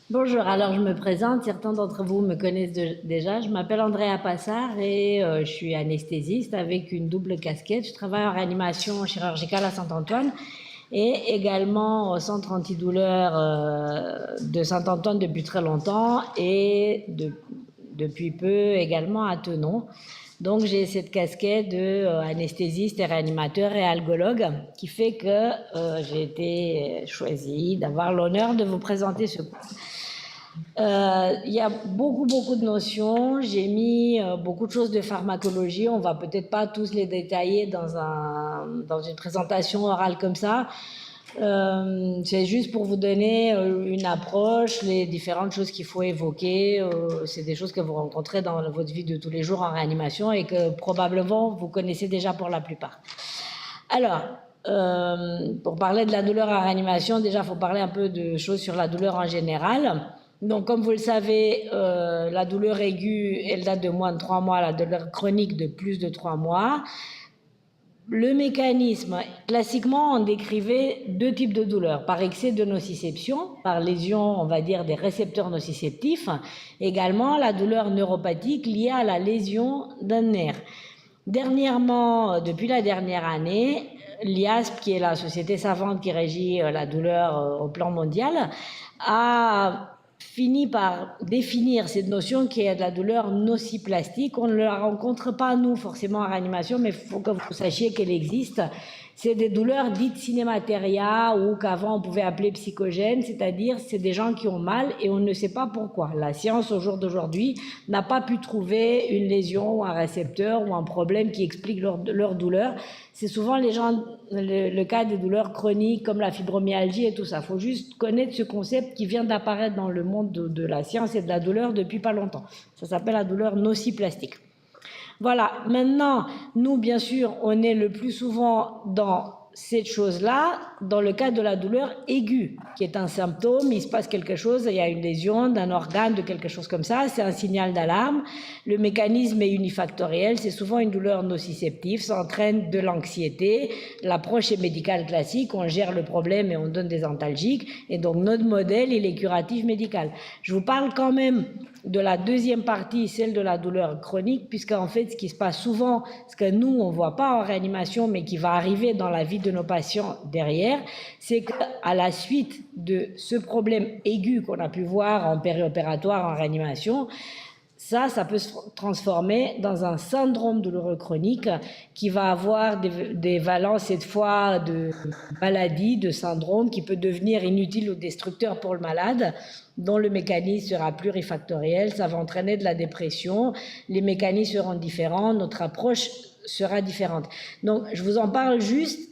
Bonjour, alors je me présente, certains d'entre vous me connaissent déjà. Je m'appelle Andrea Passard et je suis anesthésiste avec une double casquette. Je travaille en réanimation chirurgicale à Saint-Antoine et également au centre antidouleur de Saint-Antoine depuis très longtemps et depuis peu également à Tenon. Donc j'ai cette casquette de anesthésiste et réanimateur et algologue qui fait que j'ai été choisie d'avoir l'honneur de vous présenter ce cours. Il y a beaucoup de notions. J'ai mis beaucoup de choses de pharmacologie. On va peut-être pas tous les détailler dans une présentation orale comme ça. C'est juste pour vous donner une approche, les différentes choses qu'il faut évoquer. C'est des choses que vous rencontrez dans votre vie de tous les jours en réanimation et que probablement vous connaissez déjà pour la plupart. Alors, pour parler de la douleur en réanimation, déjà, il faut parler un peu de choses sur la douleur en général. Donc, comme vous le savez, la douleur aiguë, elle date de moins de 3 mois, la douleur chronique de plus de 3 mois. Le mécanisme, classiquement, on décrivait deux types de douleurs, par excès de nociception, par lésion, on va dire, des récepteurs nociceptifs, également la douleur neuropathique liée à la lésion d'un nerf. Dernièrement, depuis la dernière année, l'IASP, qui est la société savante qui régit la douleur au plan mondial, a fini par définir cette notion qui est de la douleur nociplastique. On ne la rencontre pas, nous, forcément en réanimation, mais il faut que vous sachiez qu'elle existe. C'est des douleurs dites cinématéria ou qu'avant on pouvait appeler psychogènes, c'est-à-dire c'est des gens qui ont mal et on ne sait pas pourquoi. La science au jour d'aujourd'hui n'a pas pu trouver une lésion ou un récepteur ou un problème qui explique leur douleur. C'est souvent les gens, le cas des douleurs chroniques comme la fibromyalgie et tout ça. Il faut juste connaître ce concept qui vient d'apparaître dans le monde de la science et de la douleur depuis pas longtemps. Ça s'appelle la douleur nociplastique. Voilà, maintenant, nous, bien sûr, on est le plus souvent dans cette chose-là, dans le cas de la douleur aiguë, qui est un symptôme, il se passe quelque chose, il y a une lésion d'un organe, de quelque chose comme ça, c'est un signal d'alarme. Le mécanisme est unifactoriel, c'est souvent une douleur nociceptive, ça entraîne de l'anxiété. L'approche est médicale classique, on gère le problème et on donne des antalgiques, et donc notre modèle, il est curatif médical. Je vous parle quand même de la deuxième partie, celle de la douleur chronique, puisqu'en fait, ce qui se passe souvent, ce que nous, on ne voit pas en réanimation, mais qui va arriver dans la vie de nos patients derrière, c'est qu'à la suite de ce problème aigu qu'on a pu voir en périopératoire, en réanimation, ça peut se transformer dans un syndrome douloureux chronique qui va avoir des valences, cette fois, de maladie, de syndrome, qui peut devenir inutile ou destructeur pour le malade, dont le mécanisme sera plurifactoriel, ça va entraîner de la dépression, les mécanismes seront différents, notre approche sera différente. Donc, je vous en parle juste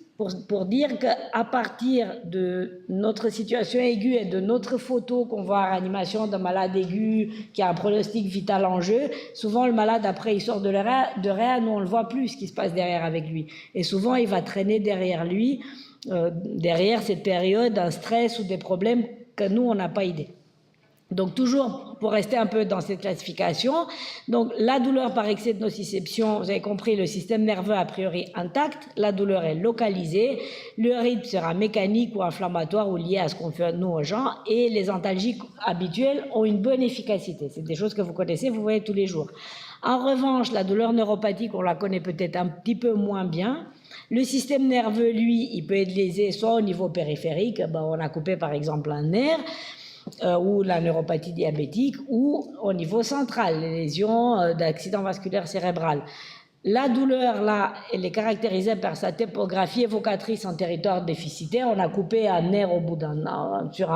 pour dire qu'à partir de notre situation aiguë et de notre photo qu'on voit en réanimation d'un malade aigu qui a un pronostic vital en jeu, souvent le malade après il sort de réa, nous on le voit plus ce qui se passe derrière avec lui. Et souvent il va traîner derrière lui, derrière cette période, un stress ou des problèmes que nous on n'a pas idée. Donc toujours pour rester un peu dans cette classification, donc la douleur par excès de nociception, vous avez compris, le système nerveux a priori intact, la douleur est localisée, le rythme sera mécanique ou inflammatoire ou lié à ce qu'on fait nous aux gens, et les antalgiques habituels ont une bonne efficacité. C'est des choses que vous connaissez, vous voyez tous les jours. En revanche, la douleur neuropathique, on la connaît peut-être un petit peu moins bien. Le système nerveux, lui, il peut être lésé soit au niveau périphérique, on a coupé par exemple un nerf, ou la neuropathie diabétique, ou au niveau central, les lésions d'accident vasculaire cérébral. La douleur, là, elle est caractérisée par sa topographie évocatrice en territoire déficitaire. On a coupé un nerf au bout sur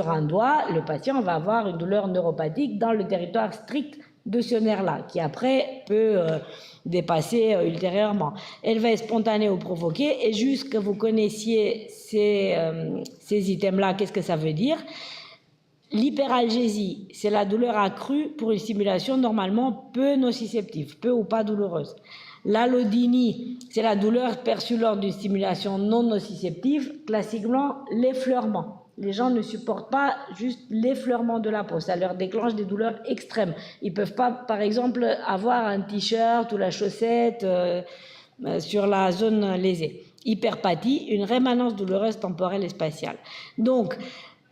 un doigt. Le patient va avoir une douleur neuropathique dans le territoire strict de ce nerf-là, qui après peut dépasser ultérieurement. Elle va être spontanée ou provoquée. Et juste que vous connaissiez ces items-là, qu'est-ce que ça veut dire ? L'hyperalgésie, c'est la douleur accrue pour une stimulation normalement peu nociceptive, peu ou pas douloureuse. L'allodynie, c'est la douleur perçue lors d'une stimulation non nociceptive, classiquement l'effleurement. Les gens ne supportent pas juste l'effleurement de la peau, ça leur déclenche des douleurs extrêmes. Ils ne peuvent pas, par exemple, avoir un t-shirt ou la chaussette sur la zone lésée. Hyperpathie, une rémanence douloureuse temporelle et spatiale. Donc,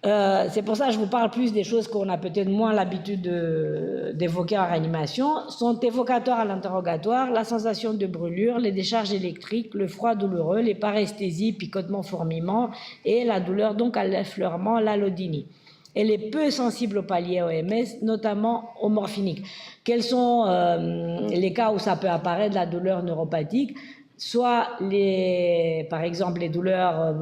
C'est pour ça que je vous parle plus des choses qu'on a peut-être moins l'habitude d'évoquer en réanimation. Sont évocatoires à l'interrogatoire la sensation de brûlure, les décharges électriques, le froid douloureux, les paresthésies, picotements, fourmillements et la douleur donc à l'effleurement, l'allodynie. Elle est peu sensible aux paliers OMS, notamment aux morphiniques. Quels sont les cas où ça peut apparaître, la douleur neuropathique? Soit par exemple les douleurs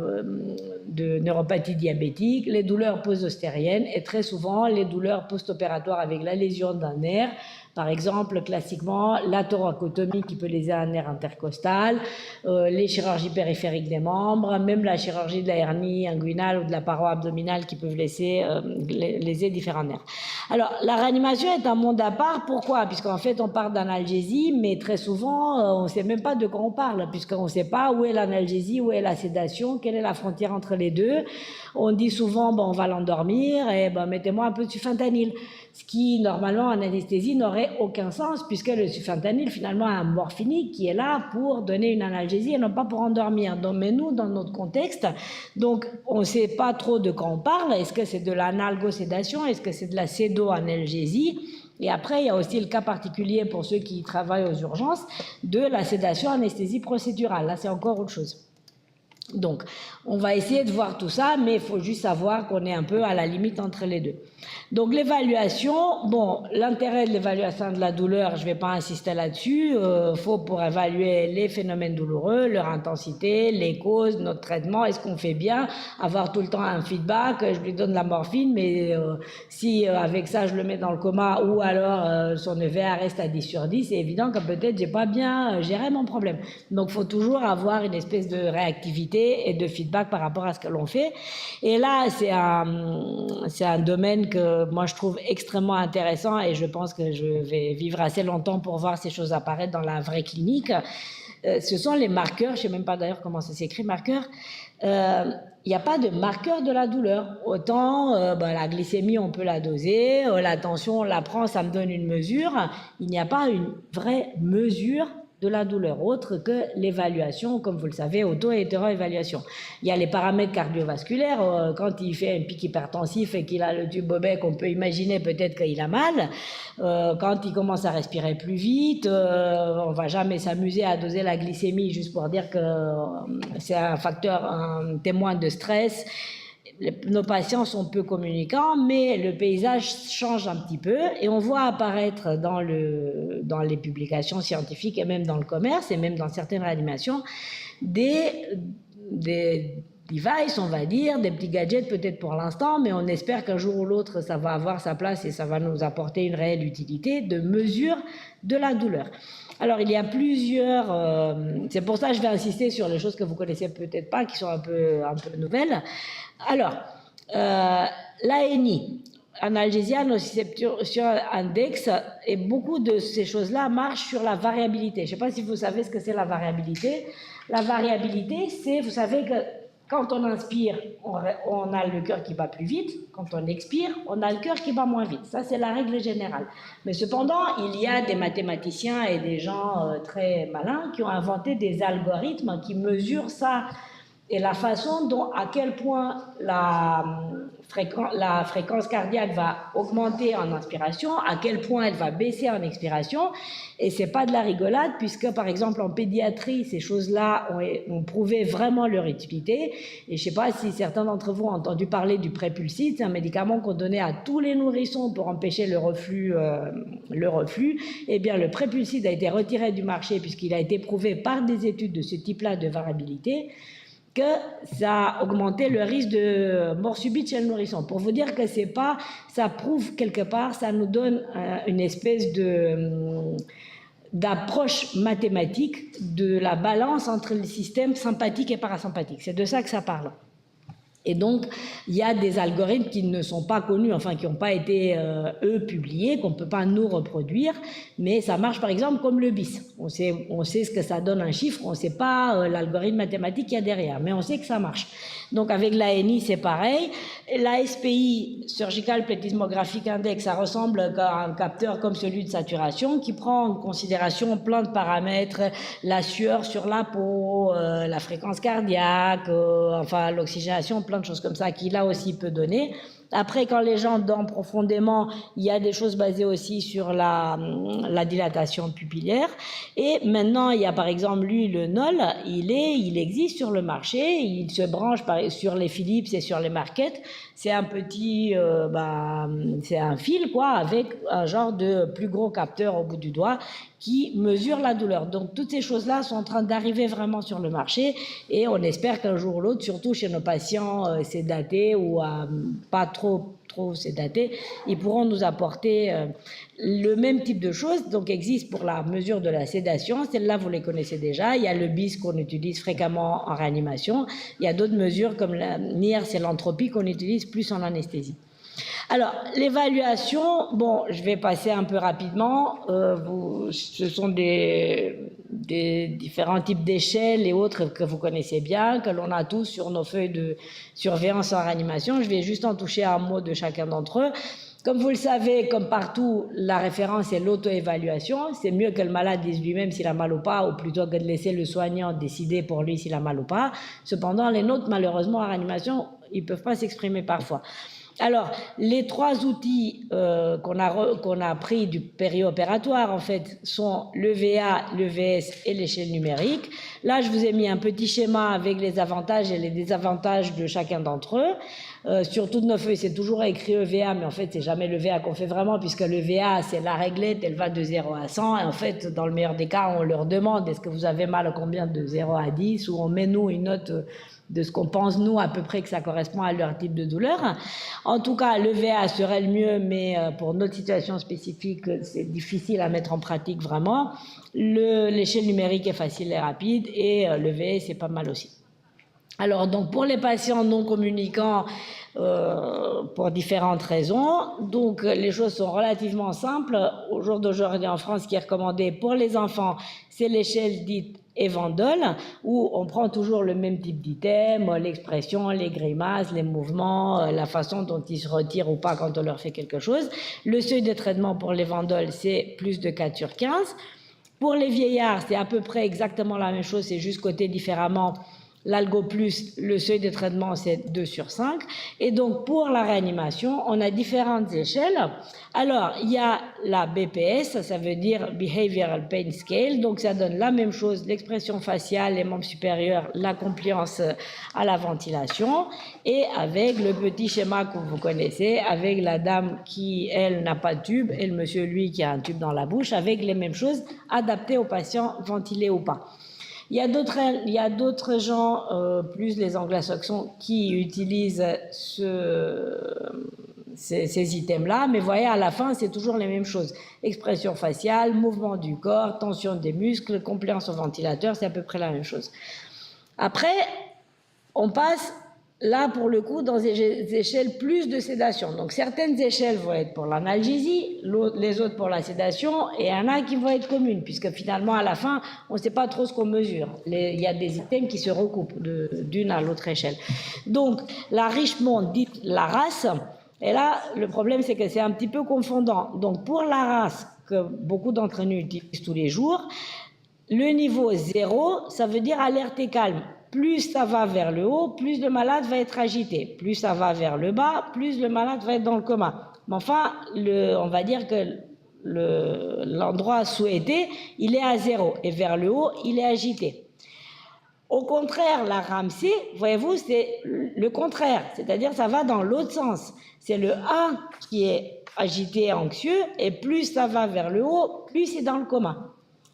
de neuropathie diabétique, les douleurs post-ostériennes et très souvent les douleurs post-opératoires avec la lésion d'un nerf. Par exemple, classiquement, la thoracotomie qui peut léser un nerf intercostal, les chirurgies périphériques des membres, même la chirurgie de la hernie inguinale ou de la paroi abdominale qui peuvent léser différents nerfs. Alors, la réanimation est un monde à part. Pourquoi? Puisqu'en fait, on parle d'analgésie, mais très souvent, on ne sait même pas de quoi on parle, puisqu'on ne sait pas où est l'analgésie, où est la sédation, quelle est la frontière entre les deux. On dit souvent, bon, on va l'endormir, et ben, mettez-moi un peu de sulfentanyl. Ce qui, normalement, en anesthésie, n'aurait aucun sens, puisque le sulfentanyl, finalement, est un morphinique qui est là pour donner une analgésie et non pas pour endormir. Donc, mais nous, dans notre contexte, donc, on ne sait pas trop de quoi on parle. Est-ce que c'est de l'analgosédation? Est-ce que c'est de la sédo-analgésie? Et après, il y a aussi le cas particulier pour ceux qui travaillent aux urgences de la sédation anesthésie procédurale. Là, c'est encore autre chose. Donc, on va essayer de voir tout ça, mais il faut juste savoir qu'on est un peu à la limite entre les deux. Donc, l'évaluation, bon, l'intérêt de l'évaluation de la douleur, je ne vais pas insister là-dessus. Faut pour évaluer les phénomènes douloureux, leur intensité, les causes, notre traitement, est-ce qu'on fait bien, avoir tout le temps un feedback, je lui donne la morphine, mais si avec ça je le mets dans le coma ou alors son EVA reste à 10 sur 10, c'est évident que peut-être j'ai pas bien géré mon problème. Donc, il faut toujours avoir une espèce de réactivité et de feedback par rapport à ce que l'on fait. Et là, c'est un domaine que moi je trouve extrêmement intéressant et je pense que je vais vivre assez longtemps pour voir ces choses apparaître dans la vraie clinique. Ce sont les marqueurs, je ne sais même pas d'ailleurs comment ça s'écrit, marqueurs. Il n'y a pas de marqueur de la douleur. Autant la glycémie, on peut la doser, la tension, on la prend, ça me donne une mesure. Il n'y a pas une vraie mesure de la douleur, autre que l'évaluation, comme vous le savez, auto- et hétéro-évaluation. Il y a les paramètres cardiovasculaires, quand il fait un pic hypertensif et qu'il a le tube au bec, on peut imaginer peut-être qu'il a mal. Quand il commence à respirer plus vite, on va jamais s'amuser à doser la glycémie juste pour dire que c'est un facteur, un témoin de stress. Nos patients sont peu communicants, mais le paysage change un petit peu et on voit apparaître dans les publications scientifiques et même dans le commerce et même dans certaines réanimations des devices, on va dire, des petits gadgets peut-être pour l'instant, mais on espère qu'un jour ou l'autre ça va avoir sa place et ça va nous apporter une réelle utilité de mesure de la douleur. Alors, il y a plusieurs... c'est pour ça que je vais insister sur les choses que vous connaissez peut-être pas, qui sont un peu nouvelles. Alors, l'ANI, analgésia nociception index, et beaucoup de ces choses-là marchent sur la variabilité. Je ne sais pas si vous savez ce que c'est la variabilité. La variabilité, c'est, vous savez que quand on inspire, on a le cœur qui bat plus vite. Quand on expire, on a le cœur qui bat moins vite. Ça, c'est la règle générale. Mais cependant, il y a des mathématiciens et des gens très malins qui ont inventé des algorithmes qui mesurent ça et la façon dont, à quel point la fréquence cardiaque va augmenter en inspiration, à quel point elle va baisser en expiration. Et c'est pas de la rigolade, puisque par exemple en pédiatrie, ces choses-là ont prouvé vraiment leur utilité. Et je sais pas si certains d'entre vous ont entendu parler du Prépulside, c'est un médicament qu'on donnait à tous les nourrissons pour empêcher le reflux. Eh bien, le Prépulside a été retiré du marché puisqu'il a été prouvé par des études de ce type-là de variabilité que ça a augmenté le risque de mort subite chez le nourrisson. Pour vous dire que c'est pas, ça prouve quelque part, ça nous donne une espèce d'approche mathématique de la balance entre les systèmes sympathiques et parasympathiques. C'est de ça que ça parle. Et donc, il y a des algorithmes qui ne sont pas connus, enfin qui n'ont pas été, eux, publiés, qu'on ne peut pas nous reproduire, mais ça marche par exemple comme le BIS. On sait ce que ça donne un chiffre, on ne sait pas l'algorithme mathématique qu'il y a derrière, mais on sait que ça marche. Donc avec l'ANI, c'est pareil. La SPI, Surgical Plethysmographic Index, ça ressemble à un capteur comme celui de saturation qui prend en considération plein de paramètres, la sueur sur la peau, la fréquence cardiaque, enfin l'oxygénation, plein plein de choses comme ça qui, là aussi, peut donner. Après, quand les gens dorment profondément, il y a des choses basées aussi sur la dilatation pupillaire. Et maintenant, il y a par exemple, lui, le NOL, il existe sur le marché, il se branche sur les Philips et sur les marquettes. C'est un petit, c'est un fil, quoi, avec un genre de plus gros capteur au bout du doigt qui mesure la douleur. Donc, toutes ces choses-là sont en train d'arriver vraiment sur le marché et on espère qu'un jour ou l'autre, surtout chez nos patients sédatés ou pas trop sédatés, ils pourront nous apporter le même type de choses. Donc, existe pour la mesure de la sédation. Celles-là, vous les connaissez déjà. Il y a le BIS qu'on utilise fréquemment en réanimation. Il y a d'autres mesures comme la NIR, c'est l'entropie qu'on utilise plus en anesthésie. Alors, l'évaluation, bon, je vais passer un peu rapidement. Ce sont des différents types d'échelles et autres que vous connaissez bien, que l'on a tous sur nos feuilles de surveillance en réanimation. Je vais juste en toucher un mot de chacun d'entre eux. Comme vous le savez, comme partout, la référence est l'auto-évaluation. C'est mieux que le malade dise lui-même s'il a mal ou pas, ou plutôt que de laisser le soignant décider pour lui s'il a mal ou pas. Cependant, les nôtres, malheureusement, en réanimation, ils ne peuvent pas s'exprimer parfois. Alors, les trois outils qu'on a pris du périopératoire, en fait, sont le VA, le VS et l'échelle numérique. Là, je vous ai mis un petit schéma avec les avantages et les désavantages de chacun d'entre eux. Sur toutes nos feuilles, c'est toujours écrit EVA, mais en fait, c'est jamais le VA qu'on fait vraiment, puisque le VA, c'est la réglette, elle va de 0 à 100. Et en fait, dans le meilleur des cas, on leur demande est-ce que vous avez mal à combien de 0 à 10, ou on met nous une note de ce qu'on pense, nous, à peu près que ça correspond à leur type de douleur. En tout cas, le VA serait le mieux, mais pour notre situation spécifique, c'est difficile à mettre en pratique vraiment. L'échelle numérique est facile et rapide, et le VA, c'est pas mal aussi. Alors, donc, pour les patients non communicants, pour différentes raisons, donc les choses sont relativement simples. Au jour d'aujourd'hui, en France, ce qui est recommandé pour les enfants, c'est l'échelle dite Evandel, où on prend toujours le même type d'item, l'expression, les grimaces, les mouvements, la façon dont ils se retirent ou pas quand on leur fait quelque chose. Le seuil de traitement pour l'Evandel, c'est plus de 4/15. Pour les vieillards, c'est à peu près exactement la même chose, c'est juste coté différemment. L'Algo Plus, le seuil de traitement, c'est 2/5. Et donc, pour la réanimation, on a différentes échelles. Alors, il y a la BPS, ça veut dire Behavioral Pain Scale. Donc, ça donne la même chose, l'expression faciale, les membres supérieurs, la compliance à la ventilation. Et avec le petit schéma que vous connaissez, avec la dame qui, elle, n'a pas de tube, et le monsieur, lui, qui a un tube dans la bouche, avec les mêmes choses, adaptées aux patients, ventilés ou pas. Il y a d'autres gens, plus les anglo-saxons, qui utilisent ces items-là, mais voyez, à la fin, c'est toujours les mêmes choses. Expression faciale, mouvement du corps, tension des muscles, compliance au ventilateur, c'est à peu près la même chose. Après, on passe, là, pour le coup, dans des échelles plus de sédation. Donc, certaines échelles vont être pour l'analgésie, les autres pour la sédation, et il y en a qui vont être communes, puisque finalement, à la fin, on ne sait pas trop ce qu'on mesure. Il y a des items qui se recoupent d'une à l'autre échelle. Donc, la Richmond dite la race, et là, le problème, c'est que c'est un petit peu confondant. Donc, pour la race, que beaucoup d'entre nous utilisent tous les jours, le niveau 0, ça veut dire alerte et calme. Plus ça va vers le haut, plus le malade va être agité. Plus ça va vers le bas, plus le malade va être dans le coma. Mais enfin, on va dire que l'endroit souhaité, il est à 0. Et vers le haut, il est agité. Au contraire, la Ramsay, voyez-vous, c'est le contraire. C'est-à-dire ça va dans l'autre sens. C'est le 1 qui est agité et anxieux, et plus ça va vers le haut, plus c'est dans le coma.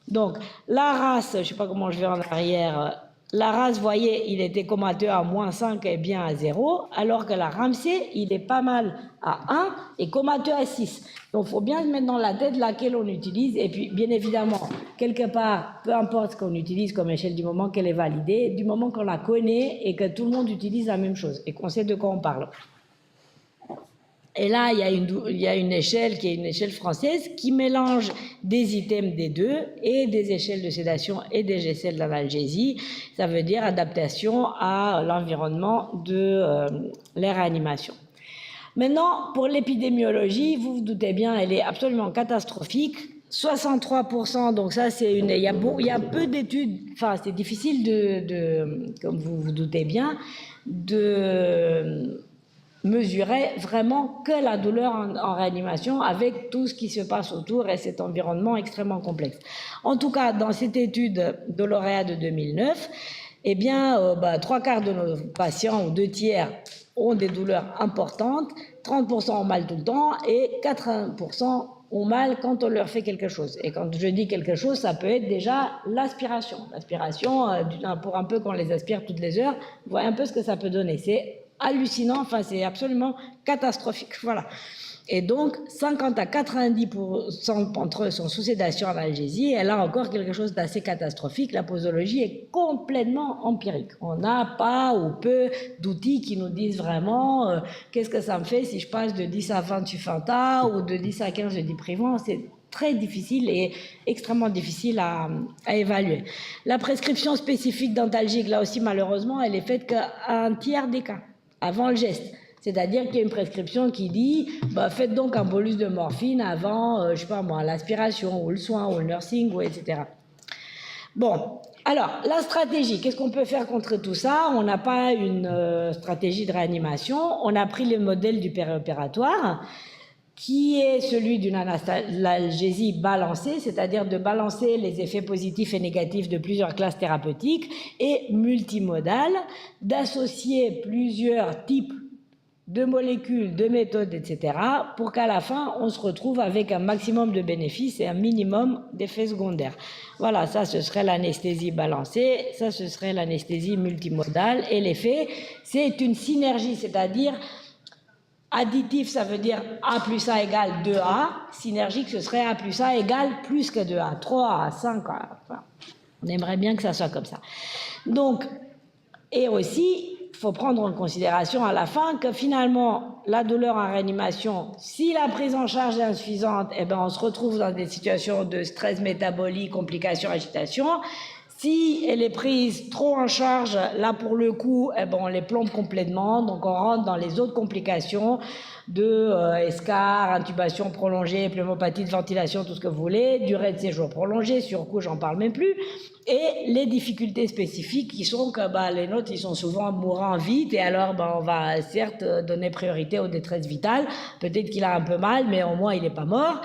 Donc, la race, je ne sais pas comment je vais en arrière, la race, vous voyez, il était comateux à -5 et bien à 0, alors que la Ramsay, il est pas mal à 1 et comateux à 6. Donc, il faut bien se mettre dans la tête laquelle on utilise. Et puis, bien évidemment, quelque part, peu importe ce qu'on utilise comme échelle, du moment qu'elle est validée, du moment qu'on la connaît et que tout le monde utilise la même chose et qu'on sait de quoi on parle. Et là, il y a une échelle qui est une échelle française qui mélange des items des deux et des échelles de sédation et des échelles d'analgésie. Ça veut dire adaptation à l'environnement de la réanimation. Maintenant, pour l'épidémiologie, vous vous doutez bien, elle est absolument catastrophique. 63%, donc ça c'est il y a peu d'études, enfin c'est difficile comme vous vous doutez bien, de mesurer vraiment que la douleur en réanimation avec tout ce qui se passe autour et cet environnement extrêmement complexe. En tout cas, dans cette étude de lauréat de 2009, eh bien, 3/4 de nos patients ou 2/3 ont des douleurs importantes, 30% ont mal tout le temps et 80% ont mal quand on leur fait quelque chose. Et quand je dis quelque chose, ça peut être déjà l'aspiration. L'aspiration, pour un peu qu'on les aspire toutes les heures, vous voyez un peu ce que ça peut donner. C'est hallucinant, enfin c'est absolument catastrophique. Voilà. Et donc 50 à 90% d'entre eux sont sous sédation analgésie. Et là encore quelque chose d'assez catastrophique. La posologie est complètement empirique. On n'a pas ou peu d'outils qui nous disent vraiment qu'est-ce que ça me fait si je passe de 10 à 20 Sufenta ou de 10 à 15 de diprivant. C'est très difficile et extrêmement difficile à évaluer. La prescription spécifique d'antalgique, là aussi malheureusement, elle est faite qu'à un tiers des cas, avant le geste. C'est-à-dire qu'il y a une prescription qui dit faites donc un bolus de morphine avant, je sais pas moi, l'aspiration ou le soin ou le nursing, ou etc. Bon, alors la stratégie, qu'est-ce qu'on peut faire contre tout ça? On n'a pas une stratégie de réanimation, on a pris le modèle du périopératoire qui est celui d'une analgésie balancée, c'est-à-dire de balancer les effets positifs et négatifs de plusieurs classes thérapeutiques et multimodales, d'associer plusieurs types de molécules, de méthodes, etc., pour qu'à la fin, on se retrouve avec un maximum de bénéfices et un minimum d'effets secondaires. Voilà, ça, ce serait l'anesthésie balancée, ça, ce serait l'anesthésie multimodale, et l'effet, c'est une synergie, c'est-à-dire additif, ça veut dire A plus A égale 2A, synergique, ce serait A plus A égale plus que 2A, 3A, 5A, enfin, on aimerait bien que ça soit comme ça. Donc, et aussi, il faut prendre en considération à la fin que finalement, la douleur en réanimation, si la prise en charge est insuffisante, eh ben, on se retrouve dans des situations de stress métabolique, complications, agitation. Si elle est prise trop en charge, là pour le coup, eh ben, on les plombe complètement, donc on rentre dans les autres complications de escar, intubation prolongée, pneumopathie de ventilation, tout ce que vous voulez, durée de séjour prolongée, surcoût, j'en parle même plus, et les difficultés spécifiques qui sont que les nôtres, ils sont souvent mourants vite, et alors on va certes donner priorité aux détresses vitales, peut-être qu'il a un peu mal, mais au moins il n'est pas mort.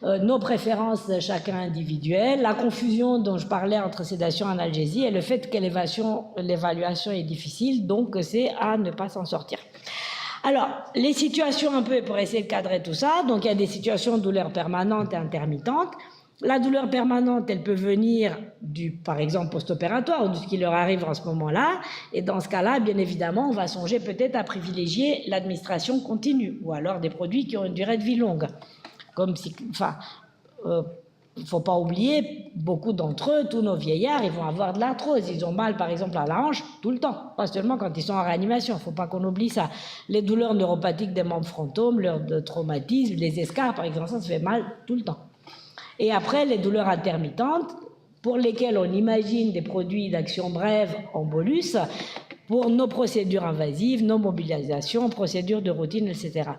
Nos préférences chacun individuelles, la confusion dont je parlais entre sédation et analgésie et le fait que l'évaluation est difficile, donc c'est à ne pas s'en sortir. Alors, les situations un peu pour essayer de cadrer tout ça, donc il y a des situations de douleur permanente et intermittente. La douleur permanente, elle peut venir par exemple, post-opératoire ou de ce qui leur arrive en ce moment-là. Et dans ce cas-là, bien évidemment, on va songer peut-être à privilégier l'administration continue ou alors des produits qui ont une durée de vie longue. Comme si, il ne faut pas oublier, beaucoup d'entre eux, tous nos vieillards, ils vont avoir de l'arthrose. Ils ont mal, par exemple, à la hanche tout le temps, pas seulement quand ils sont en réanimation. Il ne faut pas qu'on oublie ça. Les douleurs neuropathiques des membres frontaux, leurs de traumatismes, les escarres, par exemple, ça se fait mal tout le temps. Et après, les douleurs intermittentes, pour lesquelles on imagine des produits d'action brève en bolus, pour nos procédures invasives, nos mobilisations, procédures de routine, etc.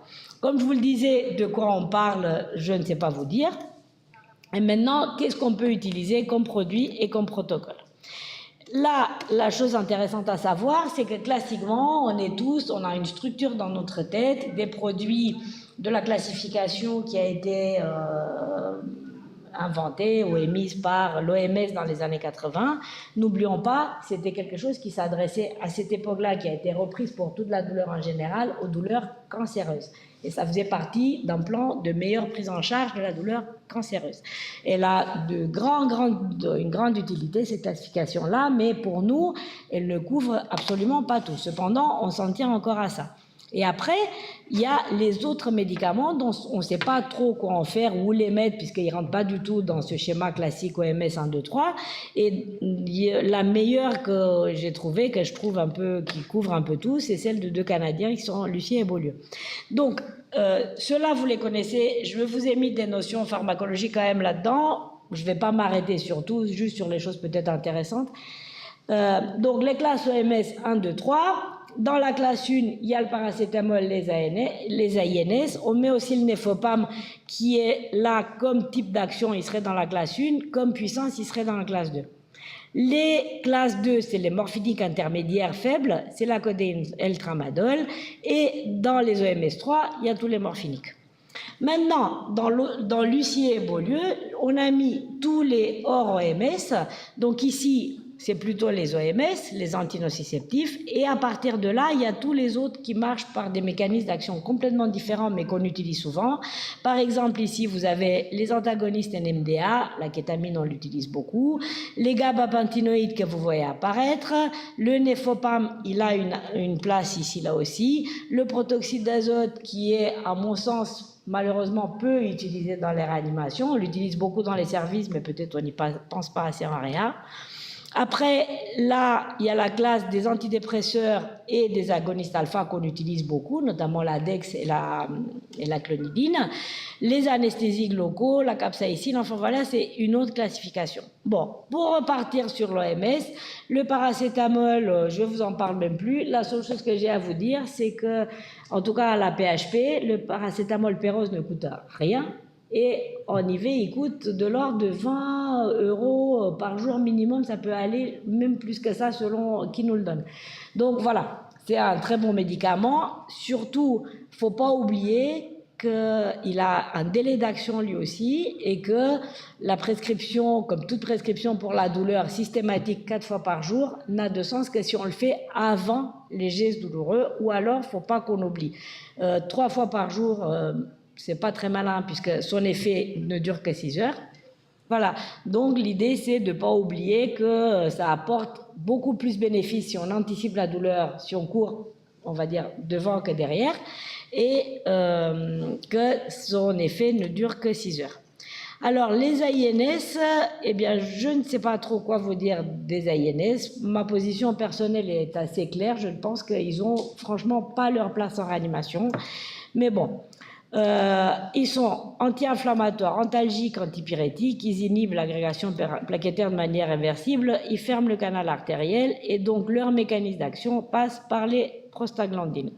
Comme je vous le disais, de quoi on parle, je ne sais pas vous dire. Et maintenant, qu'est-ce qu'on peut utiliser comme produit et comme protocole? Là, la chose intéressante à savoir, c'est que classiquement, on a une structure dans notre tête, des produits de la classification qui a été inventée ou émise par l'OMS dans les années 80. N'oublions pas, c'était quelque chose qui s'adressait à cette époque-là, qui a été reprise pour toute la douleur en général, aux douleurs cancéreuses. Et ça faisait partie d'un plan de meilleure prise en charge de la douleur cancéreuse. Elle a une grande utilité, cette classification-là, mais pour nous, elle ne couvre absolument pas tout. Cependant, on s'en tient encore à ça. Et après, il y a les autres médicaments dont on ne sait pas trop quoi en faire, où les mettre, puisqu'ils ne rentrent pas du tout dans ce schéma classique OMS 1, 2, 3. Et la meilleure que j'ai trouvée, que je trouve un peu, qui couvre un peu tout, c'est celle de 2 Canadiens qui sont Lucie et Beaulieu. Donc, ceux-là, vous les connaissez. Je vous ai mis des notions pharmacologiques quand même là-dedans. Je ne vais pas m'arrêter sur tout, juste sur les choses peut-être intéressantes. Donc, les classes OMS 1, 2, 3... Dans la classe 1, il y a le paracétamol, les INS. On met aussi le Nefopam qui est là comme type d'action, il serait dans la classe 1, comme puissance, il serait dans la classe 2. Les classes 2, c'est les morphiniques intermédiaires faibles, c'est la codéine et le tramadol. Et dans les OMS 3, il y a tous les morphiniques. Maintenant, dans Lucier et Beaulieu, on a mis tous les hors OMS. Donc ici, c'est plutôt les OMS, les antinociceptifs. Et à partir de là, il y a tous les autres qui marchent par des mécanismes d'action complètement différents, mais qu'on utilise souvent. Par exemple, ici, vous avez les antagonistes NMDA. La kétamine, on l'utilise beaucoup. Les gabapentinoïdes que vous voyez apparaître. Le Nefopam, il a une place ici, là aussi. Le protoxyde d'azote, qui est, à mon sens, malheureusement peu utilisé dans les réanimations. On l'utilise beaucoup dans les services, mais peut-être on n'y pense pas assez en réa. Après, là, il y a la classe des antidépresseurs et des agonistes alpha qu'on utilise beaucoup, notamment la Dex et la clonidine. Les anesthésiques locaux, la capsaïcine, enfin voilà, c'est une autre classification. Bon, pour repartir sur l'OMS, le paracétamol, je ne vous en parle même plus. La seule chose que j'ai à vous dire, c'est que, en tout cas à la PHP, le paracétamol Pérose ne coûte rien. Et en IV, il coûte de l'ordre de 20 € par jour minimum. Ça peut aller même plus que ça selon qui nous le donne. Donc voilà, c'est un très bon médicament. Surtout, il ne faut pas oublier qu'il a un délai d'action lui aussi et que la prescription, comme toute prescription pour la douleur systématique 4 fois par jour, n'a de sens que si on le fait avant les gestes douloureux, ou alors il ne faut pas qu'on oublie. 3 fois par jour, c'est pas très malin puisque son effet ne dure que 6 heures. Voilà, donc l'idée c'est de ne pas oublier que ça apporte beaucoup plus de bénéfices si on anticipe la douleur, si on court, on va dire, devant que derrière, et que son effet ne dure que 6 heures. Alors, les INS, eh bien, je ne sais pas trop quoi vous dire des INS. Ma position personnelle est assez claire. Je pense qu'ils n'ont franchement pas leur place en réanimation. Mais bon, ils sont anti-inflammatoires, antalgiques, antipyrétiques, ils inhibent l'agrégation plaquettaire de manière réversible, ils ferment le canal artériel et donc leur mécanisme d'action passe par les prostaglandines.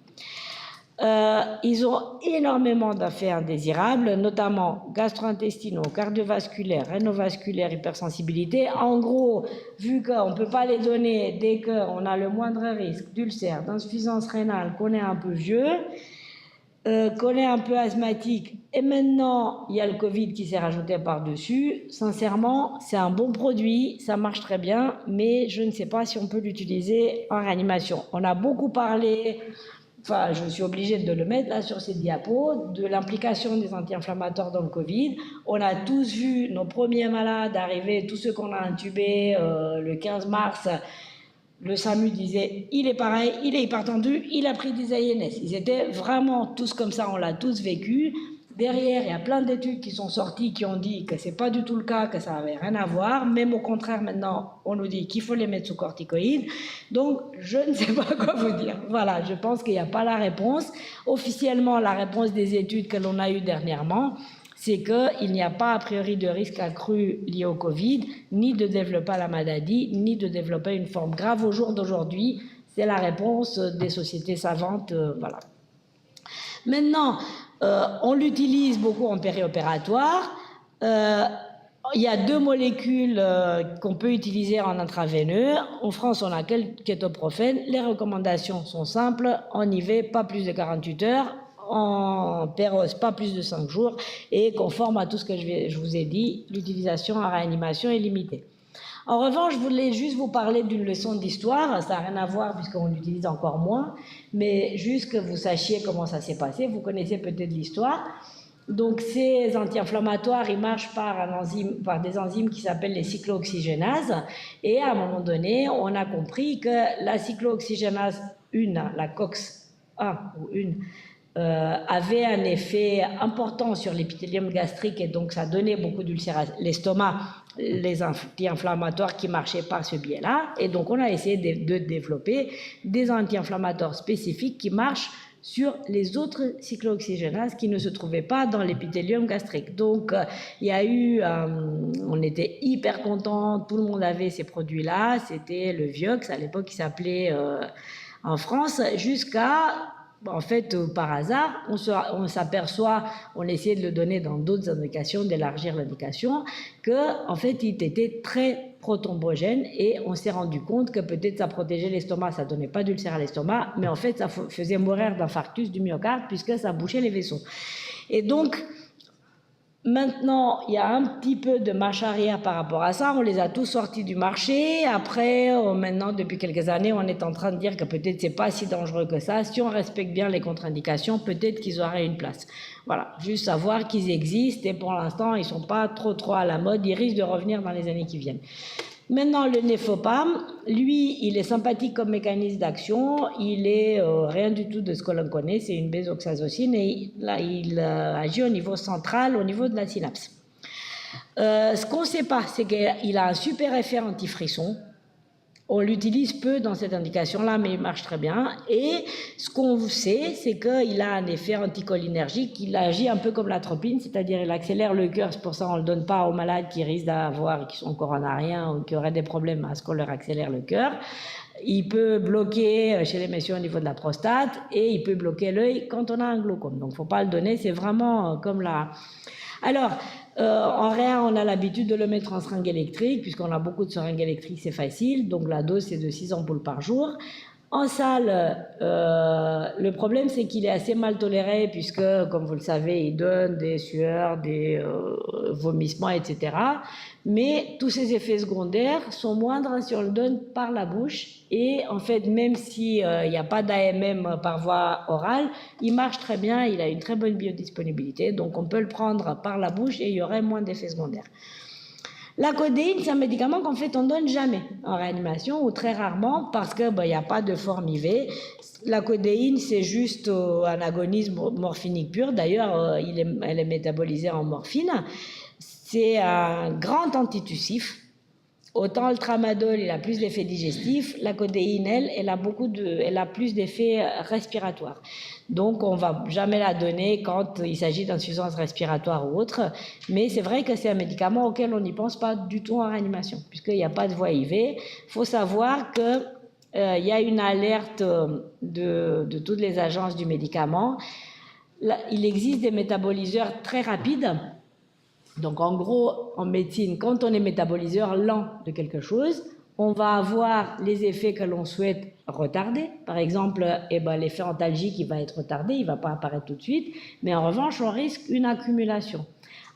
Ils ont énormément d'effets indésirables, notamment gastro-intestinaux, cardiovasculaires, rénovasculaires, hypersensibilité. En gros, vu qu'on ne peut pas les donner dès qu'on a le moindre risque d'ulcère, d'insuffisance rénale, qu'on est un peu vieux, qu'on est un peu asthmatique, et maintenant il y a le Covid qui s'est rajouté par-dessus. Sincèrement, c'est un bon produit, ça marche très bien, mais je ne sais pas si on peut l'utiliser en réanimation. On a beaucoup parlé, enfin je suis obligée de le mettre là sur ces diapos, de l'implication des anti-inflammatoires dans le Covid. On a tous vu nos premiers malades arriver, tous ceux qu'on a intubés le 15 mars. Le SAMU disait, il est pareil, il est hypertendu, il a pris des INS. Ils étaient vraiment tous comme ça, on l'a tous vécu. Derrière, il y a plein d'études qui sont sorties qui ont dit que ce n'est pas du tout le cas, que ça n'avait rien à voir. Même au contraire, maintenant, on nous dit qu'il faut les mettre sous corticoïdes. Donc, je ne sais pas quoi vous dire. Voilà, je pense qu'il n'y a pas la réponse. Officiellement, la réponse des études que l'on a eues dernièrement, c'est qu'il n'y a pas a priori de risque accru lié au Covid, ni de développer la maladie, ni de développer une forme grave au jour d'aujourd'hui. C'est la réponse des sociétés savantes. Voilà. Maintenant, on l'utilise beaucoup en périopératoire. Il y a 2 molécules qu'on peut utiliser en intraveineux. En France, on a kétoprophène. Les recommandations sont simples. En IV, pas plus de 48 heures. En Pérose, pas plus de 5 jours, et conforme à tout ce que je vous ai dit, l'utilisation en réanimation est limitée. En revanche, je voulais juste vous parler d'une leçon d'histoire, ça n'a rien à voir puisqu'on l'utilise encore moins, mais juste que vous sachiez comment ça s'est passé, vous connaissez peut-être l'histoire. Donc ces anti-inflammatoires, ils marchent par des enzymes qui s'appellent les cyclooxygénases, et à un moment donné, on a compris que la cyclooxygénase 1, la COX-1 ou 1, avait un effet important sur l'épithélium gastrique et donc ça donnait beaucoup d'ulcération, l'estomac, les anti-inflammatoires qui marchaient par ce biais-là. Et donc on a essayé de développer des anti-inflammatoires spécifiques qui marchent sur les autres cyclooxygénases qui ne se trouvaient pas dans l'épithélium gastrique. Donc il y a eu, on était hyper contents, tout le monde avait ces produits-là, c'était le Vioxx, à l'époque il s'appelait en France, jusqu'à, en fait, par hasard, on s'aperçoit, on essayait de le donner dans d'autres indications, d'élargir l'indication, que en fait, il était très prothrombogène et on s'est rendu compte que peut-être ça protégeait l'estomac, ça donnait pas d'ulcère à l'estomac, mais en fait, ça faisait mourir d'infarctus du myocarde puisque ça bouchait les vaisseaux. Et donc, maintenant, il y a un petit peu de marche arrière par rapport à ça. On les a tous sortis du marché. Après, maintenant, depuis quelques années, on est en train de dire que peut-être c'est pas si dangereux que ça. Si on respecte bien les contre-indications, peut-être qu'ils auraient une place. Voilà, juste savoir qu'ils existent et pour l'instant, ils sont pas trop à la mode. Ils risquent de revenir dans les années qui viennent. Maintenant, le Nefopam, lui, il est sympathique comme mécanisme d'action. Il est rien du tout de ce que l'on connaît. C'est une bézoxazocine et là, il agit au niveau central, au niveau de la synapse. Ce qu'on ne sait pas, c'est qu'il a un super effet anti-frisson. On l'utilise peu dans cette indication-là, mais il marche très bien. Et ce qu'on sait, c'est qu'il a un effet anticholinergique. Il agit un peu comme l'atropine, c'est-à-dire il accélère le cœur. C'est pour ça qu'on ne le donne pas aux malades qui risquent d'avoir, qui sont coronariens ou qui auraient des problèmes à ce qu'on leur accélère le cœur. Il peut bloquer chez les messieurs au niveau de la prostate et il peut bloquer l'œil quand on a un glaucome. Donc, il ne faut pas le donner. C'est vraiment comme la... Alors, en réa, on a l'habitude de le mettre en seringue électrique, puisqu'on a beaucoup de seringues électriques, c'est facile. Donc, la dose, c'est de 6 ampoules par jour. En salle, le problème, c'est qu'il est assez mal toléré, puisque, comme vous le savez, il donne des sueurs, des vomissements, etc. Mais tous ces effets secondaires sont moindres si on le donne par la bouche. Et en fait, même s'il n'y a pas d'AMM par voie orale, il marche très bien, il a une très bonne biodisponibilité. Donc, on peut le prendre par la bouche et il y aurait moins d'effets secondaires. La codéine, c'est un médicament qu'en fait, on ne donne jamais en réanimation ou très rarement parce qu'il n'y a pas de forme IV. La codéine, c'est juste un agonisme morphinique pur. D'ailleurs, elle est métabolisée en morphine. C'est un grand antitussif. Autant le tramadol, il a plus d'effets digestifs, la codéine, elle a plus d'effets respiratoires. Donc, on ne va jamais la donner quand il s'agit d'insuffisance respiratoire ou autre. Mais c'est vrai que c'est un médicament auquel on n'y pense pas du tout en réanimation, puisqu'il n'y a pas de voie IV. Il faut savoir qu'il y a une alerte de toutes les agences du médicament. Là, il existe des métaboliseurs très rapides. Donc, en gros, en médecine, quand on est métaboliseur lent de quelque chose, on va avoir les effets que l'on souhaite retarder. Par exemple, l'effet antalgique, il va être retardé, il ne va pas apparaître tout de suite. Mais en revanche, on risque une accumulation.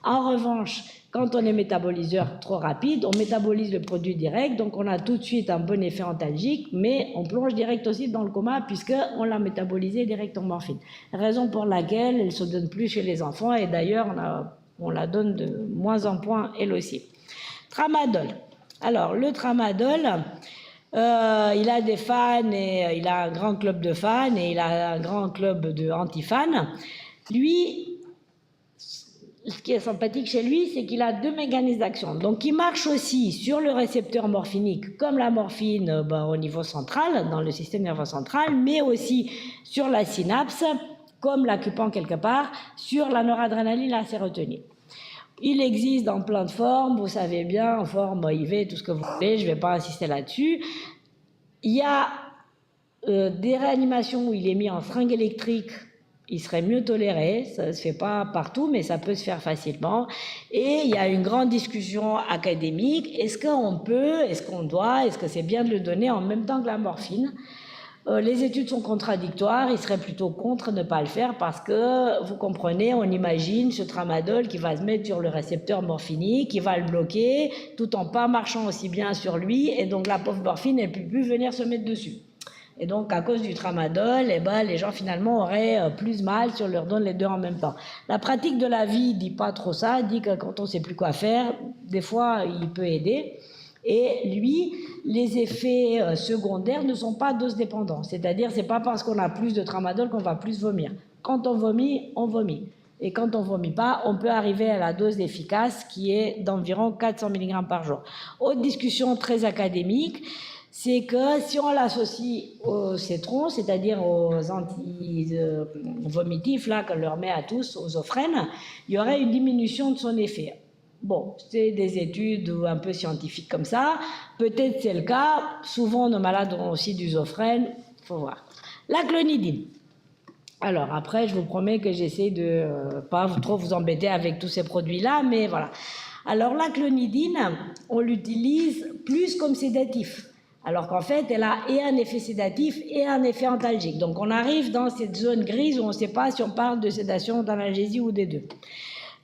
En revanche, quand on est métaboliseur trop rapide, on métabolise le produit direct, donc on a tout de suite un bon effet antalgique, mais on plonge direct aussi dans le coma puisqu'on l'a métabolisé direct en morphine. Raison pour laquelle elle ne se donne plus chez les enfants et d'ailleurs, on la donne de moins en moins elle aussi. Tramadol. Alors, le tramadol, il a des fans et il a un grand club de fans et il a un grand club de anti-fans. Lui, ce qui est sympathique chez lui, c'est qu'il a 2 mécanismes d'action. Donc, il marche aussi sur le récepteur morphinique, comme la morphine au niveau central, dans le système nerveux central, mais aussi sur la synapse, comme l'occupant quelque part, sur la noradrénaline et la sérotonine. Il existe dans plein de formes, vous savez bien, en forme IV, tout ce que vous voulez, je ne vais pas insister là-dessus. Il y a des réanimations où il est mis en seringue électrique, il serait mieux toléré, ça ne se fait pas partout, mais ça peut se faire facilement. Et il y a une grande discussion académique, est-ce qu'on peut, est-ce qu'on doit, est-ce que c'est bien de le donner en même temps que la morphine ? Les études sont contradictoires, il serait plutôt contre ne pas le faire parce que, vous comprenez, on imagine ce tramadol qui va se mettre sur le récepteur morphinique, qui va le bloquer, tout en pas marchant aussi bien sur lui, et donc la pauvre morphine, elle ne peut plus venir se mettre dessus. Et donc, à cause du tramadol, les gens finalement auraient plus mal si on leur donne les deux en même temps. La pratique de la vie ne dit pas trop ça, dit que quand on ne sait plus quoi faire, des fois, il peut aider. Et lui, les effets secondaires ne sont pas dose dépendants. C'est-à-dire, ce n'est pas parce qu'on a plus de tramadol qu'on va plus vomir. Quand on vomit, on vomit. Et quand on ne vomit pas, on peut arriver à la dose efficace qui est d'environ 400 mg par jour. Autre discussion très académique, c'est que si on l'associe au cétron, c'est-à-dire aux anti-vomitifs là qu'on leur met à tous, aux Zofrène, il y aurait une diminution de son effet. Bon, c'est des études un peu scientifiques comme ça. Peut-être c'est le cas. Souvent, nos malades ont aussi du Zofrène. faut voir. La clonidine. Alors après, je vous promets que j'essaie de pas trop vous embêter avec tous ces produits-là, mais voilà. Alors la clonidine, on l'utilise plus comme sédatif, alors qu'en fait, elle a et un effet sédatif et un effet antalgique. Donc on arrive dans cette zone grise où on ne sait pas si on parle de sédation, d'analgésie ou des deux.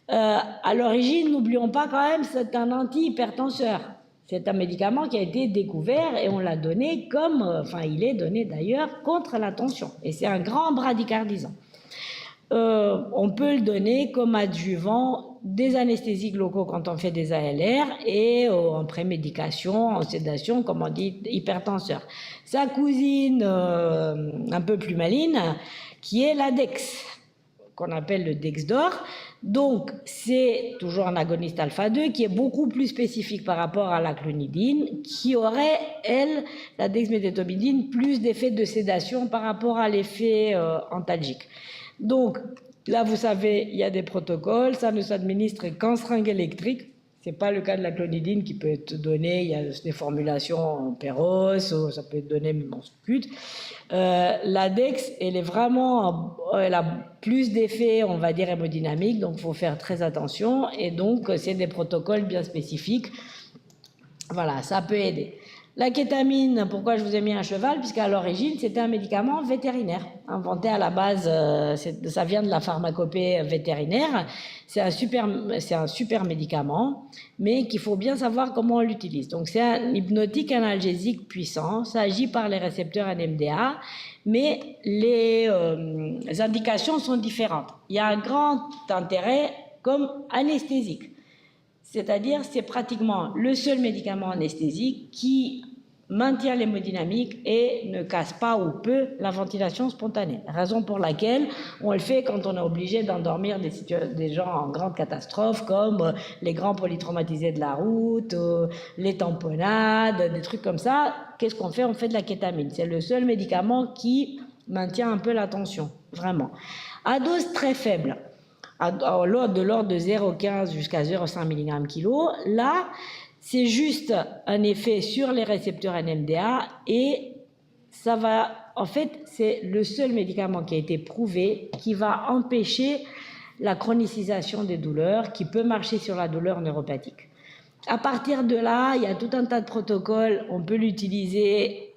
À l'origine, n'oublions pas quand même, c'est un antihypertenseur. C'est un médicament qui a été découvert et on l'a donné comme, il est donné d'ailleurs contre la tension. Et c'est un grand bradicardisant. On peut le donner comme adjuvant des anesthésiques locaux quand on fait des ALR et en prémédication, en sédation, comme on dit, hypertenseur. Sa cousine un peu plus maligne, qui est la Dex, qu'on appelle le Dexdor. Donc, c'est toujours un agoniste alpha-2 qui est beaucoup plus spécifique par rapport à la clonidine, qui aurait, elle, la dexmédetomidine, plus d'effet de sédation par rapport à l'effet antalgique. Donc, là, vous savez, il y a des protocoles, ça ne s'administre qu'en seringue électrique. Ce n'est pas le cas de la clonidine qui peut être donnée, il y a des formulations en péros, ça peut être donné même en scut. La DEX, elle a plus d'effets, on va dire, hémodynamiques, donc il faut faire très attention. Et donc, c'est des protocoles bien spécifiques. Voilà, ça peut aider. La kétamine, pourquoi je vous ai mis un cheval? Puisqu'à l'origine, c'était un médicament vétérinaire, inventé à la base, ça vient de la pharmacopée vétérinaire. C'est un super médicament, mais qu'il faut bien savoir comment on l'utilise. Donc, c'est un hypnotique analgésique puissant, ça agit par les récepteurs NMDA, mais les indications sont différentes. Il y a un grand intérêt comme anesthésique. C'est-à-dire, c'est pratiquement le seul médicament anesthésique qui maintient l'hémodynamique et ne casse pas ou peu la ventilation spontanée. Raison pour laquelle on le fait quand on est obligé d'endormir des gens en grande catastrophe, comme les grands polytraumatisés de la route, les tamponnades, des trucs comme ça. Qu'est-ce qu'on fait? On fait de la kétamine. C'est le seul médicament qui maintient un peu la tension, vraiment. À dose très faible, de l'ordre de 0,15 jusqu'à 0,5 mg/kg. Là, c'est juste un effet sur les récepteurs NMDA et ça va, en fait, c'est le seul médicament qui a été prouvé qui va empêcher la chronicisation des douleurs, qui peut marcher sur la douleur neuropathique. À partir de là, il y a tout un tas de protocoles. On peut l'utiliser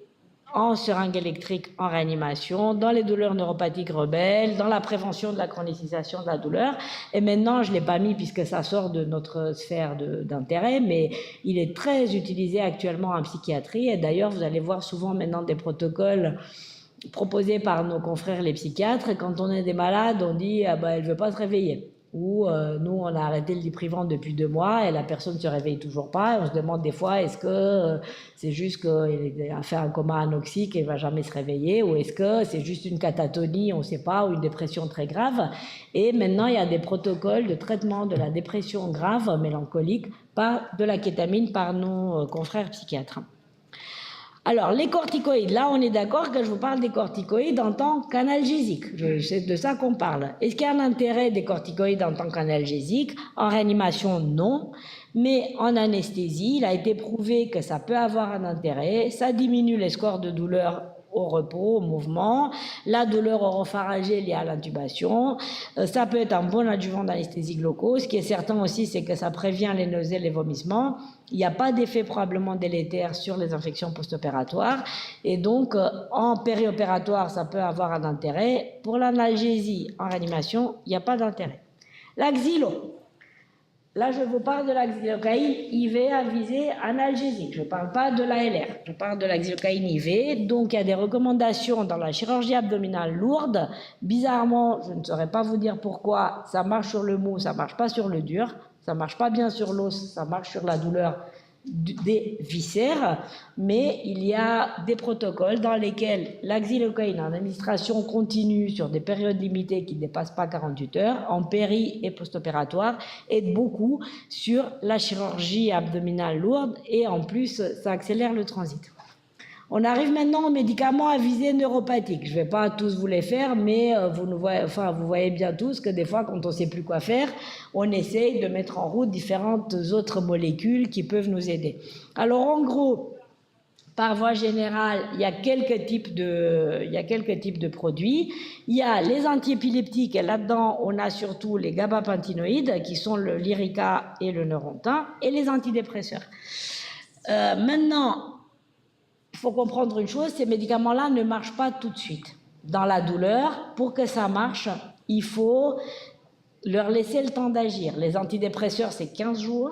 en seringue électrique, en réanimation, dans les douleurs neuropathiques rebelles, dans la prévention de la chronicisation de la douleur. Et maintenant, je ne l'ai pas mis puisque ça sort de notre sphère d'intérêt, mais il est très utilisé actuellement en psychiatrie. Et d'ailleurs, vous allez voir souvent maintenant des protocoles proposés par nos confrères les psychiatres. Et quand on est des malades, on dit elle ne veut pas se réveiller. Ou nous, on a arrêté le diprivant depuis 2 mois et la personne ne se réveille toujours pas. Et on se demande des fois, est-ce que c'est juste qu'il a fait un coma anoxique et ne va jamais se réveiller, ou est-ce que c'est juste une catatonie, on ne sait pas, ou une dépression très grave. Et maintenant, il y a des protocoles de traitement de la dépression grave mélancolique de la kétamine par nos confrères psychiatres. Alors, les corticoïdes, là, on est d'accord que je vous parle des corticoïdes en tant qu'analgésiques. C'est de ça qu'on parle. Est-ce qu'il y a un intérêt des corticoïdes en tant qu'analgésiques? En réanimation, non. Mais en anesthésie, il a été prouvé que ça peut avoir un intérêt. Ça diminue les scores de douleur au repos, au mouvement, la douleur oropharyngée liée à l'intubation. Ça peut être un bon adjuvant d'anesthésie locaux. Ce qui est certain aussi, c'est que ça prévient les nausées et les vomissements. Il n'y a pas d'effet probablement délétère sur les infections post-opératoires. Et donc, en périopératoire, ça peut avoir un intérêt. Pour l'analgésie en réanimation, il n'y a pas d'intérêt. La xylo. Là, je vous parle de la xylocaïne IV à visée analgésique. Je ne parle pas de l'ALR. Je parle de la xylocaïne IV. Donc, il y a des recommandations dans la chirurgie abdominale lourde. Bizarrement, je ne saurais pas vous dire pourquoi, ça marche sur le mou, ça ne marche pas sur le dur. Ça ne marche pas bien sur l'os, ça marche sur la douleur des viscères, mais il y a des protocoles dans lesquels la xylocaïne en administration continue sur des périodes limitées qui ne dépassent pas 48 heures, en péri et post-opératoire, aide beaucoup sur la chirurgie abdominale lourde et en plus, ça accélère le transit. On arrive maintenant aux médicaments à visée neuropathique. Je ne vais pas tous vous les faire, mais vous voyez bien tous que des fois, quand on ne sait plus quoi faire, on essaye de mettre en route différentes autres molécules qui peuvent nous aider. Alors, en gros, Par voie générale, il y a quelques types de produits. Il y a les antiépileptiques, et là-dedans, on a surtout les gabapentinoïdes, qui sont le Lyrica et le Neurontin, et les antidépresseurs. Maintenant, il faut comprendre une chose, ces médicaments-là ne marchent pas tout de suite. Dans la douleur, pour que ça marche, il faut leur laisser le temps d'agir. Les antidépresseurs, c'est 15 jours.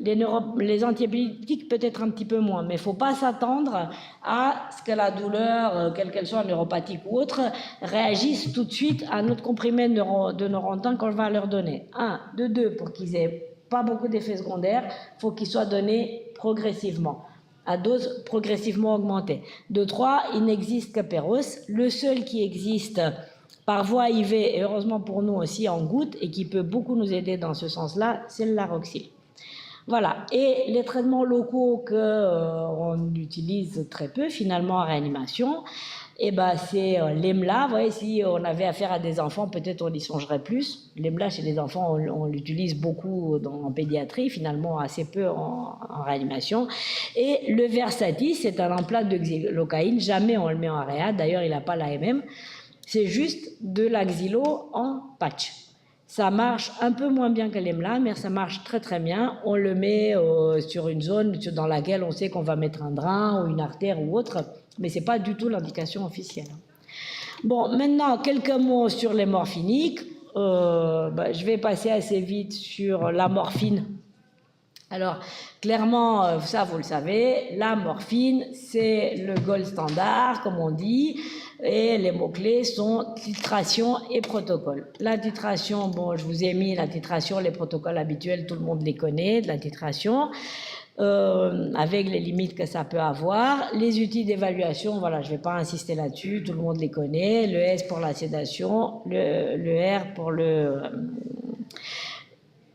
Les antiépileptiques, peut-être un petit peu moins, mais il ne faut pas s'attendre à ce que la douleur, quelle qu'elle soit neuropathique ou autre, réagisse tout de suite à notre comprimé de Neurontin qu'on va leur donner. De deux, pour qu'ils n'aient pas beaucoup d'effets secondaires, il faut qu'ils soient donnés progressivement, à dose progressivement augmentée. De trois, il n'existe que Péros. Le seul qui existe par voie IV, et heureusement pour nous aussi en gouttes, et qui peut beaucoup nous aider dans ce sens-là, c'est le Laroxyl. Voilà, et les traitements locaux qu'on utilise très peu finalement en réanimation, c'est l'EMLA. Vous voyez, si on avait affaire à des enfants, peut-être on y songerait plus. L'EMLA chez les enfants, on l'utilise beaucoup en pédiatrie, finalement assez peu en réanimation. Et le Versatis, c'est un emplâtre de xylocaïne, jamais on le met en réa, d'ailleurs il n'a pas l'AMM, c'est juste de la xylo en patch. Ça marche un peu moins bien que l'EMLA, mais ça marche très très bien. On le met sur une zone dans laquelle on sait qu'on va mettre un drain ou une artère ou autre, mais ce n'est pas du tout l'indication officielle. Bon, maintenant, quelques mots sur les morphiniques. Je vais passer assez vite sur la morphine. Alors, clairement, ça vous le savez, la morphine, c'est le gold standard, comme on dit, et les mots-clés sont titration et protocole. La titration, je vous ai mis la titration, les protocoles habituels, tout le monde les connaît, de la titration, avec les limites que ça peut avoir. Les outils d'évaluation, voilà, je ne vais pas insister là-dessus, tout le monde les connaît, le S pour la sédation, le R pour le...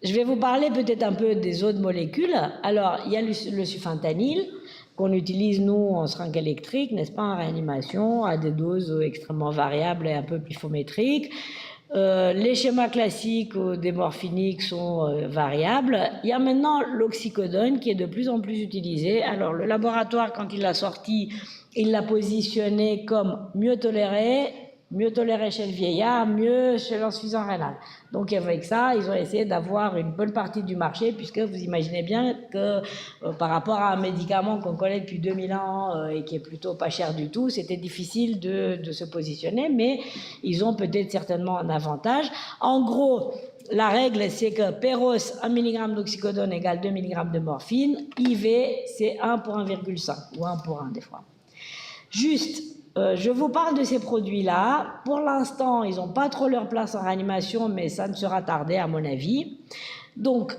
Je vais vous parler peut-être un peu des autres molécules. Alors, il y a le sufentanil, qu'on utilise, nous, en seringue électrique, n'est-ce pas, en réanimation, à des doses extrêmement variables et un peu pifométriques. Les schémas classiques des morphiniques sont variables. Il y a maintenant l'oxycodone qui est de plus en plus utilisé. Alors, le laboratoire, quand il l'a sorti, il l'a positionné comme mieux toléré chez le vieillard, mieux chez l'insuffisance rénale. Donc avec ça, ils ont essayé d'avoir une bonne partie du marché, puisque vous imaginez bien que par rapport à un médicament qu'on connaît depuis 2000 ans et qui est plutôt pas cher du tout, c'était difficile de se positionner, mais ils ont peut-être certainement un avantage. En gros, la règle, c'est que Péros, 1 mg d'oxycodone égale 2 mg de morphine, IV, c'est 1 pour 1,5, ou 1 pour 1 des fois. Juste, je vous parle de ces produits-là. Pour l'instant, ils n'ont pas trop leur place en réanimation, mais ça ne sera tardé à mon avis. Donc,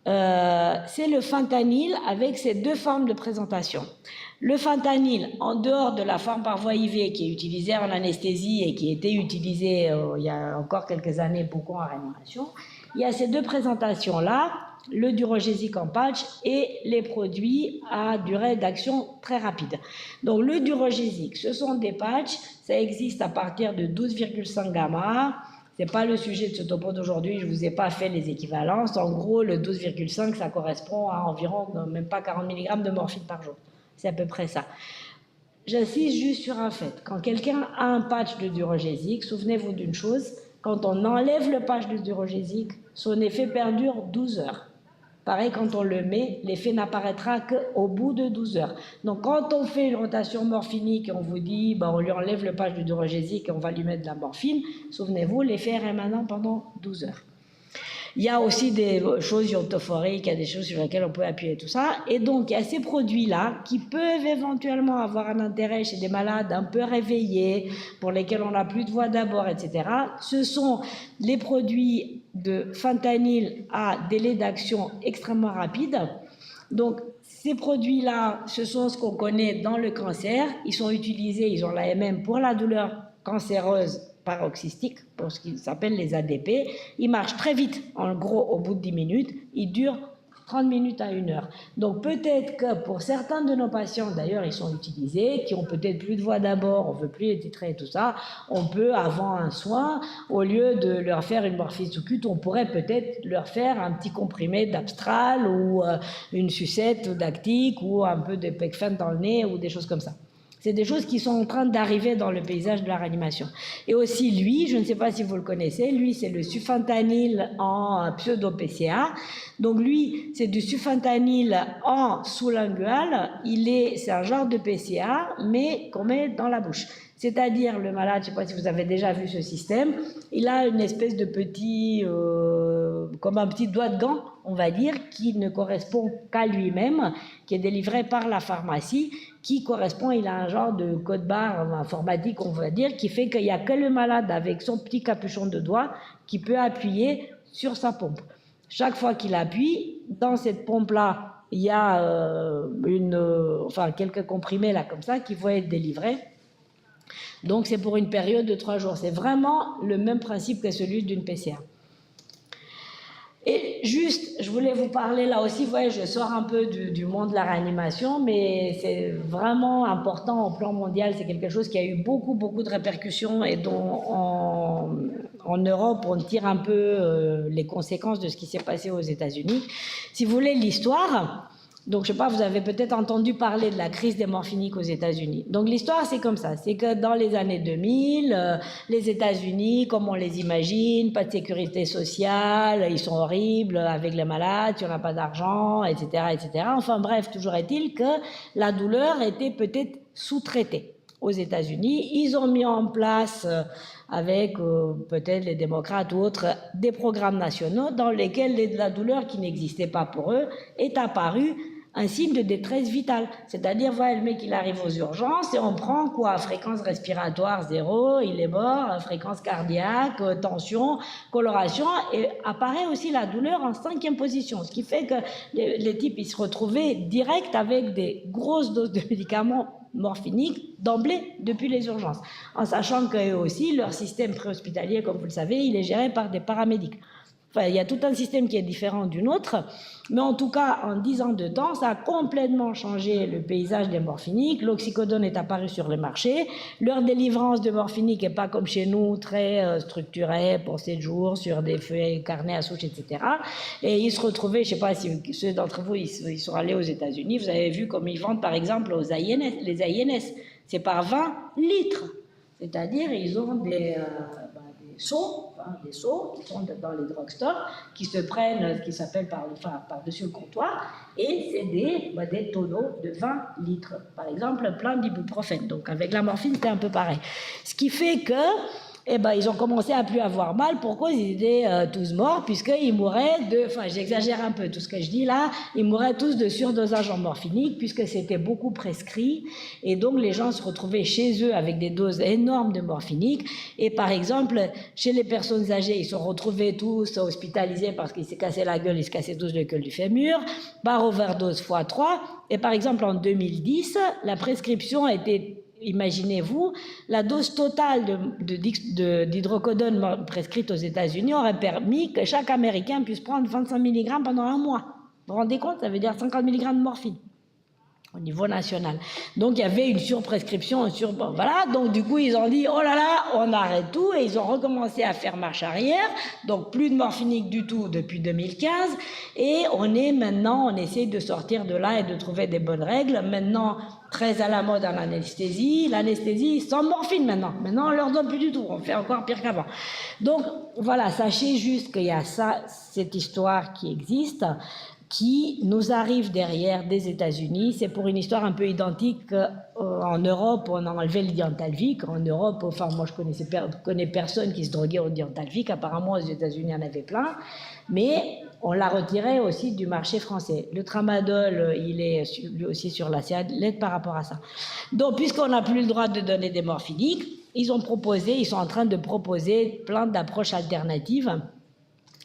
c'est le fentanyl avec ses deux formes de présentation. Le fentanyl, en dehors de la forme par voie IV qui est utilisée en anesthésie et qui était utilisée il y a encore quelques années beaucoup en réanimation, il y a ces deux présentations-là, le durogésique en patch et les produits à durée d'action très rapide. Donc le durogésique, ce sont des patchs, ça existe à partir de 12,5 gamma. Ce n'est pas le sujet de ce topo d'aujourd'hui, je ne vous ai pas fait les équivalences. En gros, le 12,5, ça correspond à environ même pas 40 mg de morphine par jour. C'est à peu près ça. J'insiste juste sur un fait. Quand quelqu'un a un patch de durogésique, souvenez-vous d'une chose, quand on enlève le patch de durogésique, son effet perdure 12 heures. Pareil, quand on le met, l'effet n'apparaîtra qu'au bout de 12 heures. Donc, quand on fait une rotation morphinique et on vous dit, on lui enlève le patch de durogésique et on va lui mettre de la morphine, souvenez-vous, l'effet est rémanent pendant 12 heures. Il y a aussi des choses iontophoриques, il y a des choses sur lesquelles on peut appuyer tout ça. Et donc, il y a ces produits-là qui peuvent éventuellement avoir un intérêt chez des malades un peu réveillés, pour lesquels on n'a plus de voix d'abord, etc. Ce sont les produits de fentanyl à délai d'action extrêmement rapide. Donc, ces produits-là, ce sont ce qu'on connaît dans le cancer. Ils sont utilisés, ils ont l'AMM pour la douleur cancéreuse paroxystique, pour ce qu'ils s'appellent les ADP. Ils marchent très vite, en gros, au bout de 10 minutes. Ils durent 30 minutes à 1 heure. Donc peut-être que pour certains de nos patients, d'ailleurs ils sont utilisés, qui ont peut-être plus de voix d'abord, on ne veut plus les titrer et tout ça, on peut avant un soin, au lieu de leur faire une morphine sous-cute, on pourrait peut-être leur faire un petit comprimé d'Abstral ou une sucette d'Actic ou un peu de Pecfen dans le nez ou des choses comme ça. C'est des choses qui sont en train d'arriver dans le paysage de la réanimation. Et aussi lui, je ne sais pas si vous le connaissez, lui c'est le sufentanil en pseudo-PCA. Donc lui, c'est du sufentanil en sous-lingual. C'est un genre de PCA, mais qu'on met dans la bouche. C'est-à-dire le malade, je ne sais pas si vous avez déjà vu ce système, il a une espèce de petit, comme un petit doigt de gant, on va dire, qui ne correspond qu'à lui-même, qui est délivré par la pharmacie, qui correspond, il a un genre de code barre informatique, on va dire, qui fait qu'il n'y a que le malade avec son petit capuchon de doigt qui peut appuyer sur sa pompe. Chaque fois qu'il appuie, dans cette pompe-là, il y a quelques comprimés là comme ça qui vont être délivrés. Donc c'est pour une période de 3 jours. C'est vraiment le même principe que celui d'une PCA. Et juste, je voulais vous parler là aussi, vous voyez, je sors un peu du monde de la réanimation, mais c'est vraiment important au plan mondial, c'est quelque chose qui a eu beaucoup de répercussions et dont en Europe, on tire un peu les conséquences de ce qui s'est passé aux États-Unis. Si vous voulez l'histoire, donc je ne sais pas, vous avez peut-être entendu parler de la crise des morphiniques aux États-Unis. Donc l'histoire, c'est comme ça, c'est que dans les années 2000, les États-Unis, comme on les imagine, pas de sécurité sociale, ils sont horribles avec les malades, il n'y en a pas d'argent, etc., etc. Enfin bref, toujours est-il que la douleur était peut-être sous-traitée aux États-Unis. Ils ont mis en place, avec peut-être les démocrates ou autres, des programmes nationaux dans lesquels la douleur qui n'existait pas pour eux est apparue un signe de détresse vitale. C'est-à-dire, voilà, le mec, il arrive aux urgences et on prend quoi? Fréquence respiratoire 0, il est mort, fréquence cardiaque, tension, coloration, et apparaît aussi la douleur en 5e position. Ce qui fait que les types, ils se retrouvaient direct avec des grosses doses de médicaments morphiniques d'emblée depuis les urgences. En sachant qu'eux aussi, leur système préhospitalier, comme vous le savez, il est géré par des paramédics. Enfin, il y a tout un système qui est différent d'une autre, mais en tout cas, en 10 ans de temps, ça a complètement changé le paysage des morphiniques. L'oxycodone est apparu sur le marché. Leur délivrance de morphinique n'est pas comme chez nous, très structurée pour 7 jours, sur des feuilles carnets à souche, etc. Et ils se retrouvaient, je ne sais pas si ceux d'entre vous, ils sont allés aux États-Unis, vous avez vu comme ils vendent, par exemple, les AINS. C'est par 20 litres. C'est-à-dire, ils ont des seaux qui sont dans les drugstores, qui se prennent, ce qui s'appelle par-dessus le comptoir, et c'est des tonneaux de 20 litres, par exemple, plein d'ibuprofène. Donc avec la morphine, c'était un peu pareil. Ce qui fait que ils ont commencé à plus avoir mal. Pourquoi? Ils étaient tous morts, puisqu'ils mouraient j'exagère un peu tout ce que je dis là, ils mouraient tous de surdosage en morphinique, puisque c'était beaucoup prescrit, et donc les gens se retrouvaient chez eux avec des doses énormes de morphinique, et par exemple, chez les personnes âgées, ils se sont retrouvés tous hospitalisés parce qu'ils s'est cassé la gueule, ils se cassaient tous le col du fémur, par overdose x3, et par exemple en 2010, la prescription a été, imaginez-vous, la dose totale d'hydrocodone prescrite aux États-Unis aurait permis que chaque Américain puisse prendre 25 mg pendant un mois. Vous vous rendez compte? Ça veut dire 50 mg de morphine au niveau national. Donc il y avait une surprescription, voilà, donc du coup ils ont dit oh là là, on arrête tout, et ils ont recommencé à faire marche arrière, donc plus de morphinique du tout depuis 2015, et on essaie de sortir de là et de trouver des bonnes règles. Maintenant, très à la mode en l'anesthésie sans morphine maintenant on leur donne plus du tout, on fait encore pire qu'avant. Donc voilà, sachez juste qu'il y a cette histoire qui existe, qui nous arrive derrière des États-Unis. C'est pour une histoire un peu identique. En Europe, on a enlevé le Diantalvic. En Europe, moi je connais personne qui se droguait au Diantalvic. Apparemment, aux États-Unis, il y en avait plein. Mais on l'a retiré aussi du marché français. Le tramadol, il est lui aussi sur la sellette par rapport à ça. Donc, puisqu'on n'a plus le droit de donner des morphiniques, ils sont en train de proposer plein d'approches alternatives.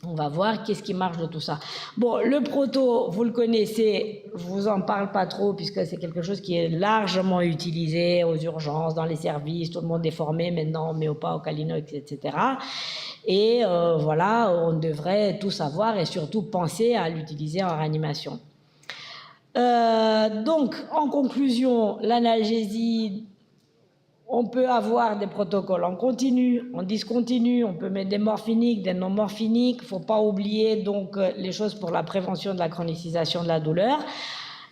On va voir qu'est-ce qui marche de tout ça. Bon, le proto, vous le connaissez, je vous en parle pas trop puisque c'est quelque chose qui est largement utilisé aux urgences, dans les services, tout le monde est formé maintenant, homéopathe, calinox, etc. Et voilà, on devrait tout savoir et surtout penser à l'utiliser en réanimation. Donc, en conclusion, l'analgésie, on peut avoir des protocoles en continu, en discontinu, on peut mettre des morphiniques, des non morphiniques. Il ne faut pas oublier donc les choses pour la prévention de la chronicisation de la douleur.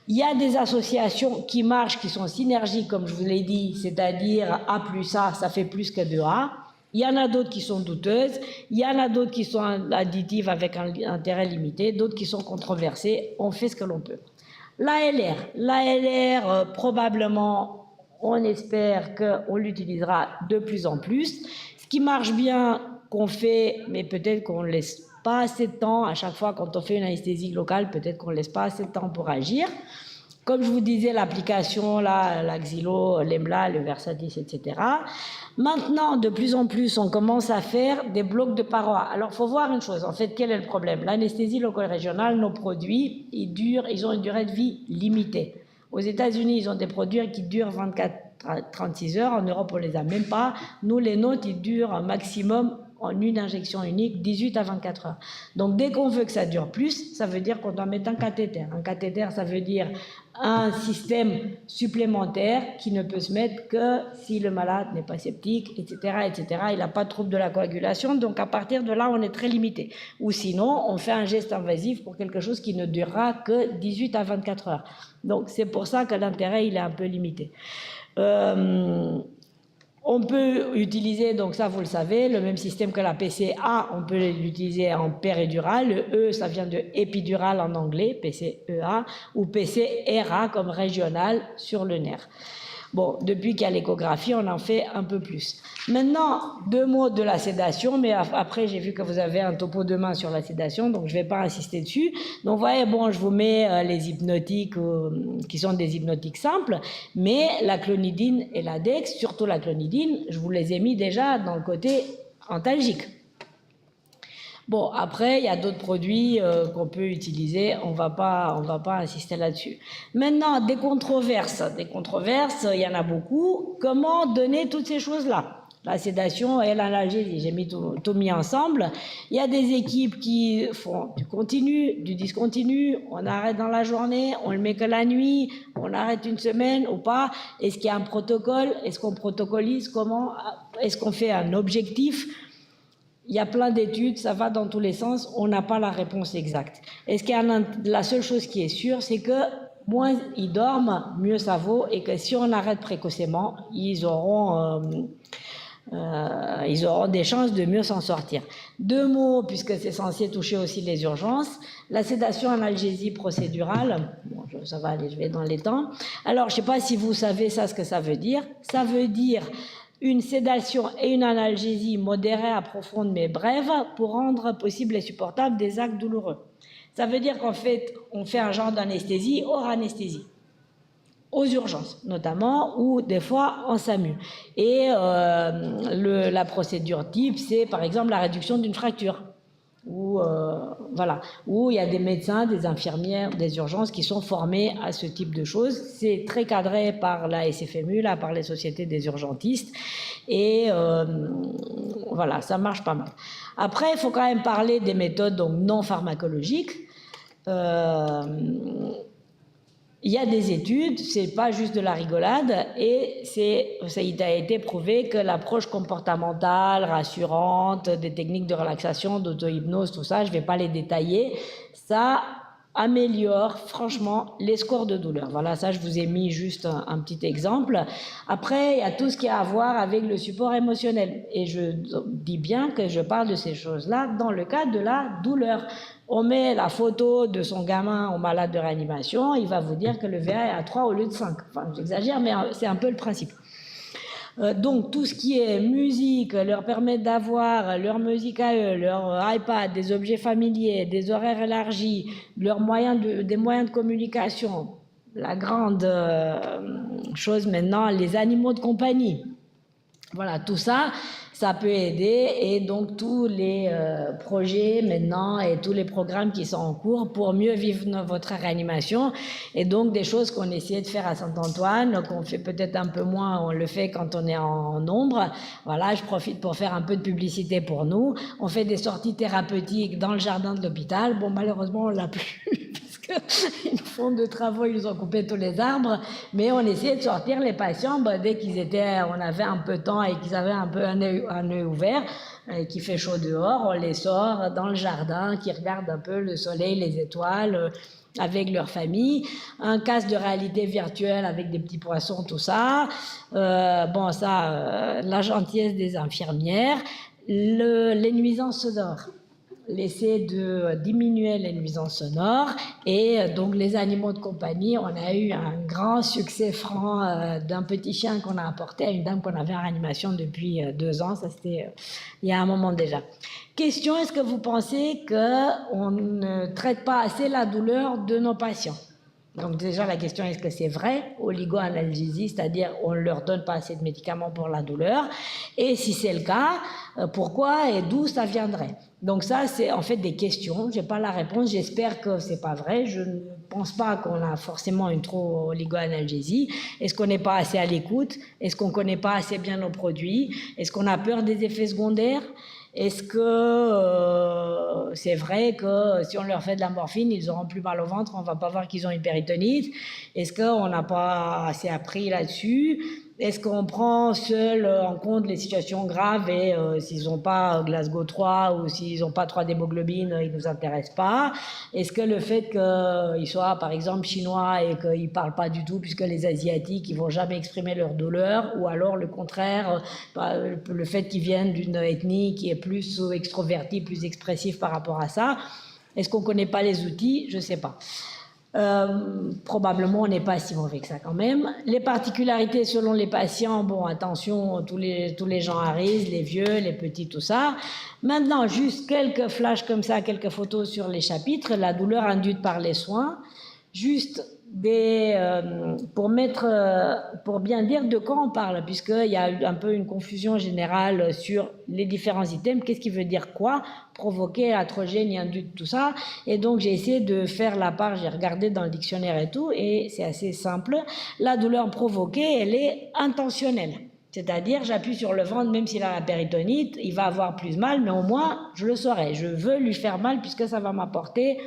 Il y a des associations qui marchent, qui sont synergiques, comme je vous l'ai dit, c'est-à-dire A plus A, ça fait plus que 2A. Il y en a d'autres qui sont douteuses, il y en a d'autres qui sont additives avec un intérêt limité, d'autres qui sont controversées. On fait ce que l'on peut. L'ALR, probablement, on espère qu'on l'utilisera de plus en plus. Ce qui marche bien, qu'on fait, mais peut-être qu'on ne laisse pas assez de temps. À chaque fois, quand on fait une anesthésie locale, peut-être qu'on ne laisse pas assez de temps pour agir. Comme je vous disais, l'application, la Xylo, l'EMLA, le Versatis, etc. Maintenant, de plus en plus, on commence à faire des blocs de parois. Alors, il faut voir une chose. En fait, quel est le problème? L'anesthésie locale régionale, nos produits, ils ont une durée de vie limitée. Aux États-Unis, ils ont des produits qui durent 24 à 36 heures. En Europe, on ne les a même pas. Nous, les nôtres, ils durent un maximum en une injection unique, 18 à 24 heures. Donc, dès qu'on veut que ça dure plus, ça veut dire qu'on doit mettre un cathéter. Un cathéter, ça veut dire un système supplémentaire qui ne peut se mettre que si le malade n'est pas septique, etc., etc. Il n'a pas de trouble de la coagulation. Donc, à partir de là, on est très limité. Ou sinon, on fait un geste invasif pour quelque chose qui ne durera que 18 à 24 heures. Donc, c'est pour ça que l'intérêt, il est un peu limité. On peut utiliser, donc ça vous le savez, le même système que la PCA, on peut l'utiliser en péridurale. Le E, ça vient de épidural en anglais, PCEA, ou PCRA comme régional sur le nerf. Bon, depuis qu'il y a l'échographie, on en fait un peu plus. Maintenant, 2 mots de la sédation, mais après, j'ai vu que vous avez un topo de main sur la sédation, donc je ne vais pas insister dessus. Donc, vous voyez, bon, je vous mets les hypnotiques qui sont des hypnotiques simples, mais la clonidine et la Dex, surtout la clonidine, je vous les ai mis déjà dans le côté antalgique. Bon, après, il y a d'autres produits qu'on peut utiliser, on va pas insister là-dessus. Maintenant, des controverses, il y en a beaucoup. Comment donner toutes ces choses-là? La sédation et l'analgésie, j'ai mis tout mis ensemble. Il y a des équipes qui font du continu, du discontinu, on arrête dans la journée, on le met que la nuit, on arrête une semaine ou pas. Est-ce qu'il y a un protocole? Est-ce qu'on protocolise? Comment? Est-ce qu'on fait un objectif? Il y a plein d'études, ça va dans tous les sens, on n'a pas la réponse exacte. Est-ce qu'il y a la seule chose qui est sûre, c'est que moins ils dorment, mieux ça vaut, et que si on arrête précocement, ils auront des chances de mieux s'en sortir. 2 mots, puisque c'est censé toucher aussi les urgences. La sédation analgésie procédurale, bon, ça va aller, je vais dans les temps. Alors, je ne sais pas si vous savez ça, ce que ça veut dire. Ça veut dire une sédation et une analgésie modérée à profonde mais brève pour rendre possible et supportable des actes douloureux. Ça veut dire qu'en fait, on fait un genre d'anesthésie hors anesthésie, aux urgences notamment, ou des fois en SAMU. Et la procédure type, c'est par exemple la réduction d'une fracture. Où il y a des médecins, des infirmières, des urgences qui sont formés à ce type de choses. C'est très cadré par la SFMU, là, par les sociétés des urgentistes, et voilà, ça marche pas mal. Après, il faut quand même parler des méthodes donc non pharmacologiques. Il y a des études, c'est pas juste de la rigolade, et il a été prouvé que l'approche comportementale, rassurante, des techniques de relaxation, d'auto-hypnose, tout ça, je vais pas les détailler, ça améliore franchement les scores de douleur. Voilà, ça je vous ai mis juste un petit exemple. Après, il y a tout ce qui a à voir avec le support émotionnel, et je dis bien que je parle de ces choses-là dans le cadre de la douleur. On met la photo de son gamin au malade de réanimation, il va vous dire que le VA est à 3 au lieu de 5. Enfin, j'exagère, mais c'est un peu le principe. Donc, tout ce qui est musique, leur permettre d'avoir leur musique à eux, leur iPad, des objets familiers, des horaires élargis, des moyens de communication. La grande chose maintenant, les animaux de compagnie. Voilà, tout ça, ça peut aider et donc tous les projets maintenant et tous les programmes qui sont en cours pour mieux vivre votre réanimation et donc des choses qu'on essayait de faire à Saint-Antoine, qu'on fait peut-être un peu moins, on le fait quand on est en nombre. Voilà, je profite pour faire un peu de publicité pour nous. On fait des sorties thérapeutiques dans le jardin de l'hôpital. Bon, malheureusement, on l'a plus. Ils font de travaux, ils ont coupé tous les arbres, mais on essayait de sortir les patients dès qu'ils étaient, on avait un peu de temps et qu'ils avaient un peu un œil ouvert, qu'il fait chaud dehors, on les sort dans le jardin, qui regardent un peu le soleil, les étoiles, avec leur famille, un casque de réalité virtuelle avec des petits poissons, tout ça, la gentillesse des infirmières, les nuisances sonores. L'essai de diminuer les nuisances sonores et donc les animaux de compagnie. On a eu un grand succès franc d'un petit chien qu'on a apporté à une dame qu'on avait en réanimation depuis 2 ans. Ça, c'était il y a un moment déjà. Question, est-ce que vous pensez qu'on ne traite pas assez la douleur de nos patients? Donc déjà la question, est-ce que c'est vrai? Oligoanalgésie, c'est-à-dire on ne leur donne pas assez de médicaments pour la douleur, et si c'est le cas, pourquoi et d'où ça viendrait? Donc ça, c'est en fait des questions, je n'ai pas la réponse, j'espère que c'est pas vrai, je ne pense pas qu'on a forcément une trop oligoanalgésie. Est-ce qu'on n'est pas assez à l'écoute? Est-ce qu'on ne connaît pas assez bien nos produits? Est-ce qu'on a peur des effets secondaires? Est-ce que c'est vrai que si on leur fait de la morphine, ils auront plus mal au ventre, on ne va pas voir qu'ils ont une péritonite? Est-ce qu'on n'a pas assez appris là-dessus? Est-ce qu'on prend seul en compte les situations graves et s'ils n'ont pas Glasgow 3 ou s'ils n'ont pas 3 d'hémoglobine, ils ne nous intéressent pas? Est-ce que le fait qu'ils soient par exemple chinois et qu'ils ne parlent pas du tout, puisque les asiatiques ils ne vont jamais exprimer leur douleur, ou alors le contraire, le fait qu'ils viennent d'une ethnie qui est plus extrovertie, plus expressive par rapport à ça? Est-ce qu'on ne connaît pas les outils? Je ne sais pas. Probablement on n'est pas si mauvais que ça quand même. Les particularités selon les patients, bon attention, tous les gens à risque, les vieux, les petits, tout ça. Maintenant juste quelques flashs comme ça, quelques photos sur les chapitres, la douleur induite par les soins, juste pour bien dire de quoi on parle, puisqu'il y a eu un peu une confusion générale sur les différents items, qu'est-ce qui veut dire quoi, provoquer, iatrogène, induite, tout ça, et donc j'ai essayé de faire la part, j'ai regardé dans le dictionnaire et tout, et c'est assez simple, la douleur provoquée, elle est intentionnelle. C'est-à-dire, j'appuie sur le ventre, même s'il a la péritonite, il va avoir plus mal, mais au moins, je le saurai. Je veux lui faire mal puisque ça va m'apporter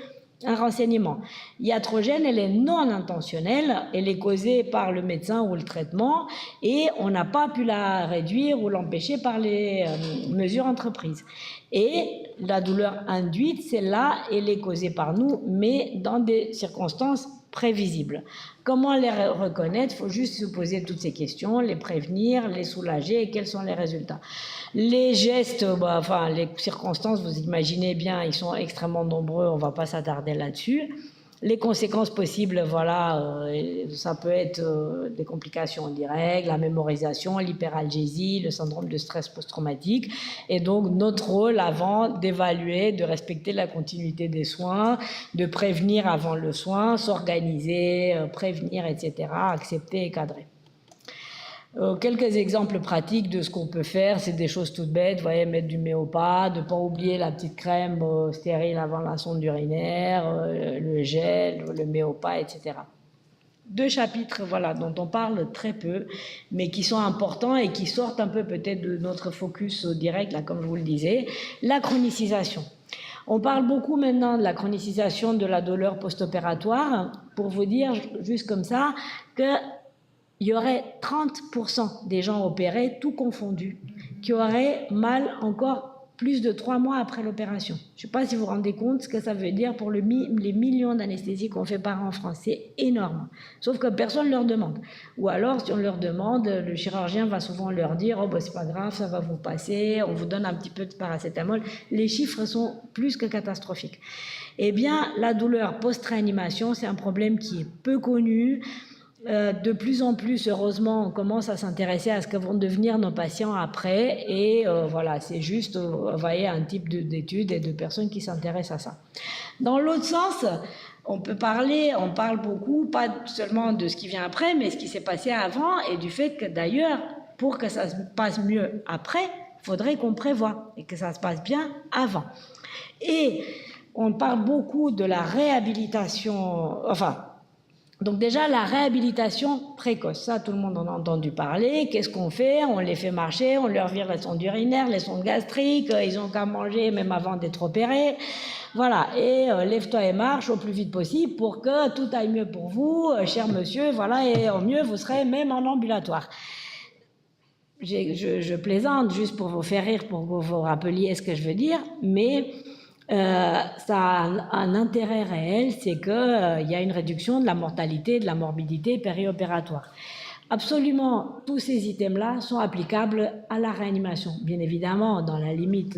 un renseignement. Iatrogène, elle est non intentionnelle, elle est causée par le médecin ou le traitement et on n'a pas pu la réduire ou l'empêcher par les mesures entreprises. Et la douleur induite, celle-là, elle est causée par nous, mais dans des circonstances prévisibles. Comment les reconnaître? Il faut juste se poser toutes ces questions, les prévenir, les soulager et quels sont les résultats. Les gestes, les circonstances, vous imaginez bien, ils sont extrêmement nombreux, on ne va pas s'attarder là-dessus. Les conséquences possibles, ça peut être des complications directes, la mémorisation, l'hyperalgésie, le syndrome de stress post-traumatique. Et donc, notre rôle avant d'évaluer, de respecter la continuité des soins, de prévenir avant le soin, s'organiser, prévenir, etc., accepter et cadrer. Quelques exemples pratiques de ce qu'on peut faire, c'est des choses toutes bêtes, vous voyez, mettre du méopa, de ne pas oublier la petite crème stérile avant la sonde urinaire, le gel, le méopa, etc. 2 chapitres dont on parle très peu, mais qui sont importants et qui sortent un peu peut-être de notre focus direct, là, comme je vous le disais. La chronicisation. On parle beaucoup maintenant de la chronicisation de la douleur post-opératoire, pour vous dire, juste comme ça, que il y aurait 30% des gens opérés, tout confondu, qui auraient mal encore plus de 3 mois après l'opération. Je ne sais pas si vous vous rendez compte ce que ça veut dire pour les millions d'anesthésies qu'on fait par an en France. C'est énorme. Sauf que personne ne leur demande. Ou alors, si on leur demande, le chirurgien va souvent leur dire « Oh, c'est pas grave, ça va vous passer, on vous donne un petit peu de paracétamol ». Les chiffres sont plus que catastrophiques. Eh bien, la douleur post-réanimation, c'est un problème qui est peu connu. De plus en plus, heureusement, on commence à s'intéresser à ce que vont devenir nos patients après. Et c'est juste, vous voyez, un type d'études et de personnes qui s'intéressent à ça. Dans l'autre sens, on parle beaucoup, pas seulement de ce qui vient après, mais ce qui s'est passé avant et du fait que d'ailleurs, pour que ça se passe mieux après, il faudrait qu'on prévoie et que ça se passe bien avant. Et on parle beaucoup de la réhabilitation, donc déjà la réhabilitation précoce, ça tout le monde en a entendu parler. Qu'est-ce qu'on fait? On les fait marcher, on leur vire les sondes urinaires, les sondes gastriques, ils ont qu'à manger même avant d'être opérés. Voilà, et lève-toi et marche au plus vite possible pour que tout aille mieux pour vous, cher monsieur, voilà, et au mieux vous serez même en ambulatoire. Je plaisante juste pour vous faire rire, pour que vous vous rappeliez ce que je veux dire, mais ça a un intérêt réel, c'est qu'il y a une réduction de la mortalité, de la morbidité périopératoire. Absolument, tous ces items-là sont applicables à la réanimation, bien évidemment, dans la limite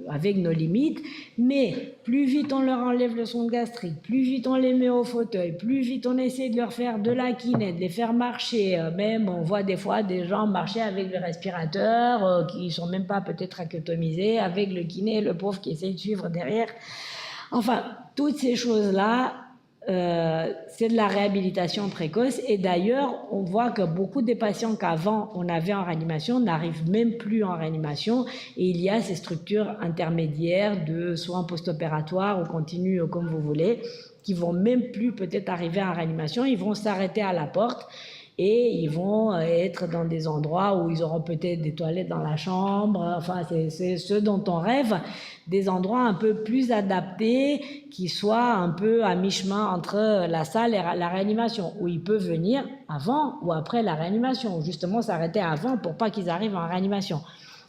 avec nos limites, mais plus vite on leur enlève le sonde gastrique, plus vite on les met au fauteuil, plus vite on essaie de leur faire de la kiné, de les faire marcher, même on voit des fois des gens marcher avec le respirateur, qui ne sont même pas peut-être accutomisés, avec le kiné, le pauvre qui essaie de suivre derrière. Enfin, toutes ces choses-là, c'est de la réhabilitation précoce et d'ailleurs on voit que beaucoup des patients qu'avant on avait en réanimation n'arrivent même plus en réanimation et il y a ces structures intermédiaires de soins post-opératoires ou continus comme vous voulez qui vont même plus peut-être arriver en réanimation, ils vont s'arrêter à la porte et ils vont être dans des endroits où ils auront peut-être des toilettes dans la chambre, enfin c'est ce dont on rêve, des endroits un peu plus adaptés qui soient un peu à mi-chemin entre la salle et la réanimation, où ils peuvent venir avant ou après la réanimation, ou justement s'arrêter avant pour pas qu'ils arrivent en réanimation.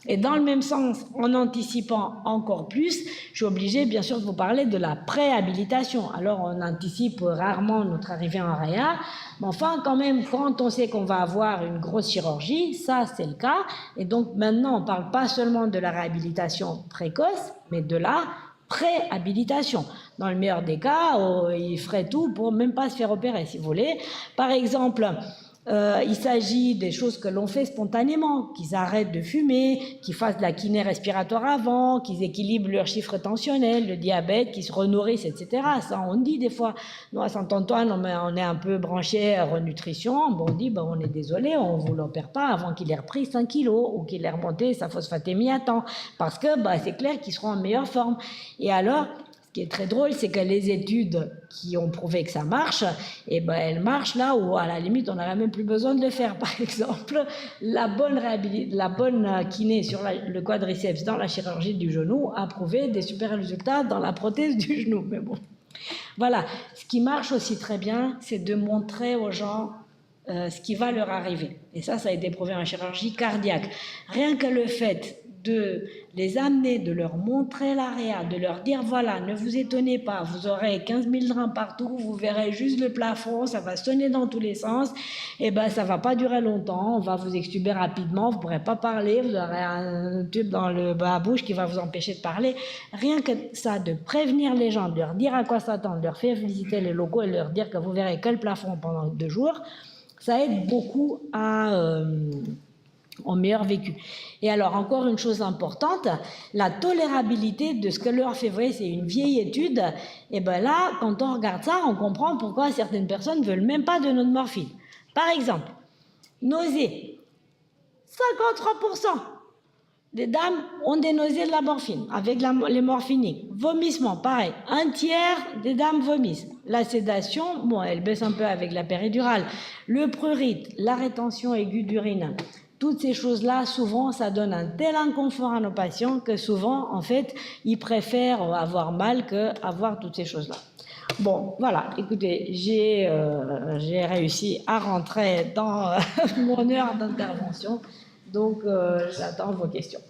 Et dans le même sens, en anticipant encore plus, je suis obligée bien sûr de vous parler de la préhabilitation. Alors on anticipe rarement notre arrivée en réa, mais enfin quand même quand on sait qu'on va avoir une grosse chirurgie, ça c'est le cas. Et donc maintenant on ne parle pas seulement de la réhabilitation précoce, mais de la préhabilitation. Dans le meilleur des cas, il ferait tout pour même pas se faire opérer si vous voulez. Par exemple, il s'agit des choses que l'on fait spontanément, qu'ils arrêtent de fumer, qu'ils fassent de la kiné respiratoire avant, qu'ils équilibrent leur chiffre tensionnel, le diabète, qu'ils se renourrissent, etc. Ça, on dit des fois. Nous, à Saint-Antoine, on est un peu branché renutrition. Bon, on dit, on est désolé, on ne vous l'opère pas avant qu'il ait repris 5 kilos ou qu'il ait remonté sa phosphatémie à temps. Parce que c'est clair qu'ils seront en meilleure forme. Et alors, ce qui est très drôle, c'est que les études qui ont prouvé que ça marche, elles marchent là où, à la limite, on n'aurait même plus besoin de le faire. Par exemple, la bonne kiné sur le quadriceps dans la chirurgie du genou a prouvé des super résultats dans la prothèse du genou. Mais bon, voilà. Ce qui marche aussi très bien, c'est de montrer aux gens ce qui va leur arriver. Et ça a été prouvé en chirurgie cardiaque. Rien que le fait de les amener, de leur montrer l'AREA, de leur dire voilà, ne vous étonnez pas, vous aurez 15 000 drains partout, vous verrez juste le plafond, ça va sonner dans tous les sens, et ça va pas durer longtemps, on va vous extuber rapidement, vous pourrez pas parler, vous aurez un tube dans la bouche qui va vous empêcher de parler. Rien que ça, de prévenir les gens, de leur dire à quoi s'attendre, de leur faire visiter les locaux et de leur dire que vous verrez que le plafond pendant 2 jours, ça aide beaucoup au meilleur vécu. Et alors, encore une chose importante, la tolérabilité de ce que leur fait, vous voyez, c'est une vieille étude, et là, quand on regarde ça, on comprend pourquoi certaines personnes ne veulent même pas de notre morphine. Par exemple, nausées, 53% des dames ont des nausées de la morphine, avec les morphiniques. Vomissements, pareil, 1/3 des dames vomissent. La sédation, elle baisse un peu avec la péridurale. Le prurite, la rétention aiguë d'urine. Toutes ces choses-là, souvent, ça donne un tel inconfort à nos patients que souvent, en fait, ils préfèrent avoir mal qu'avoir toutes ces choses-là. Bon, voilà, écoutez, j'ai réussi à rentrer dans mon heure d'intervention, donc j'attends vos questions.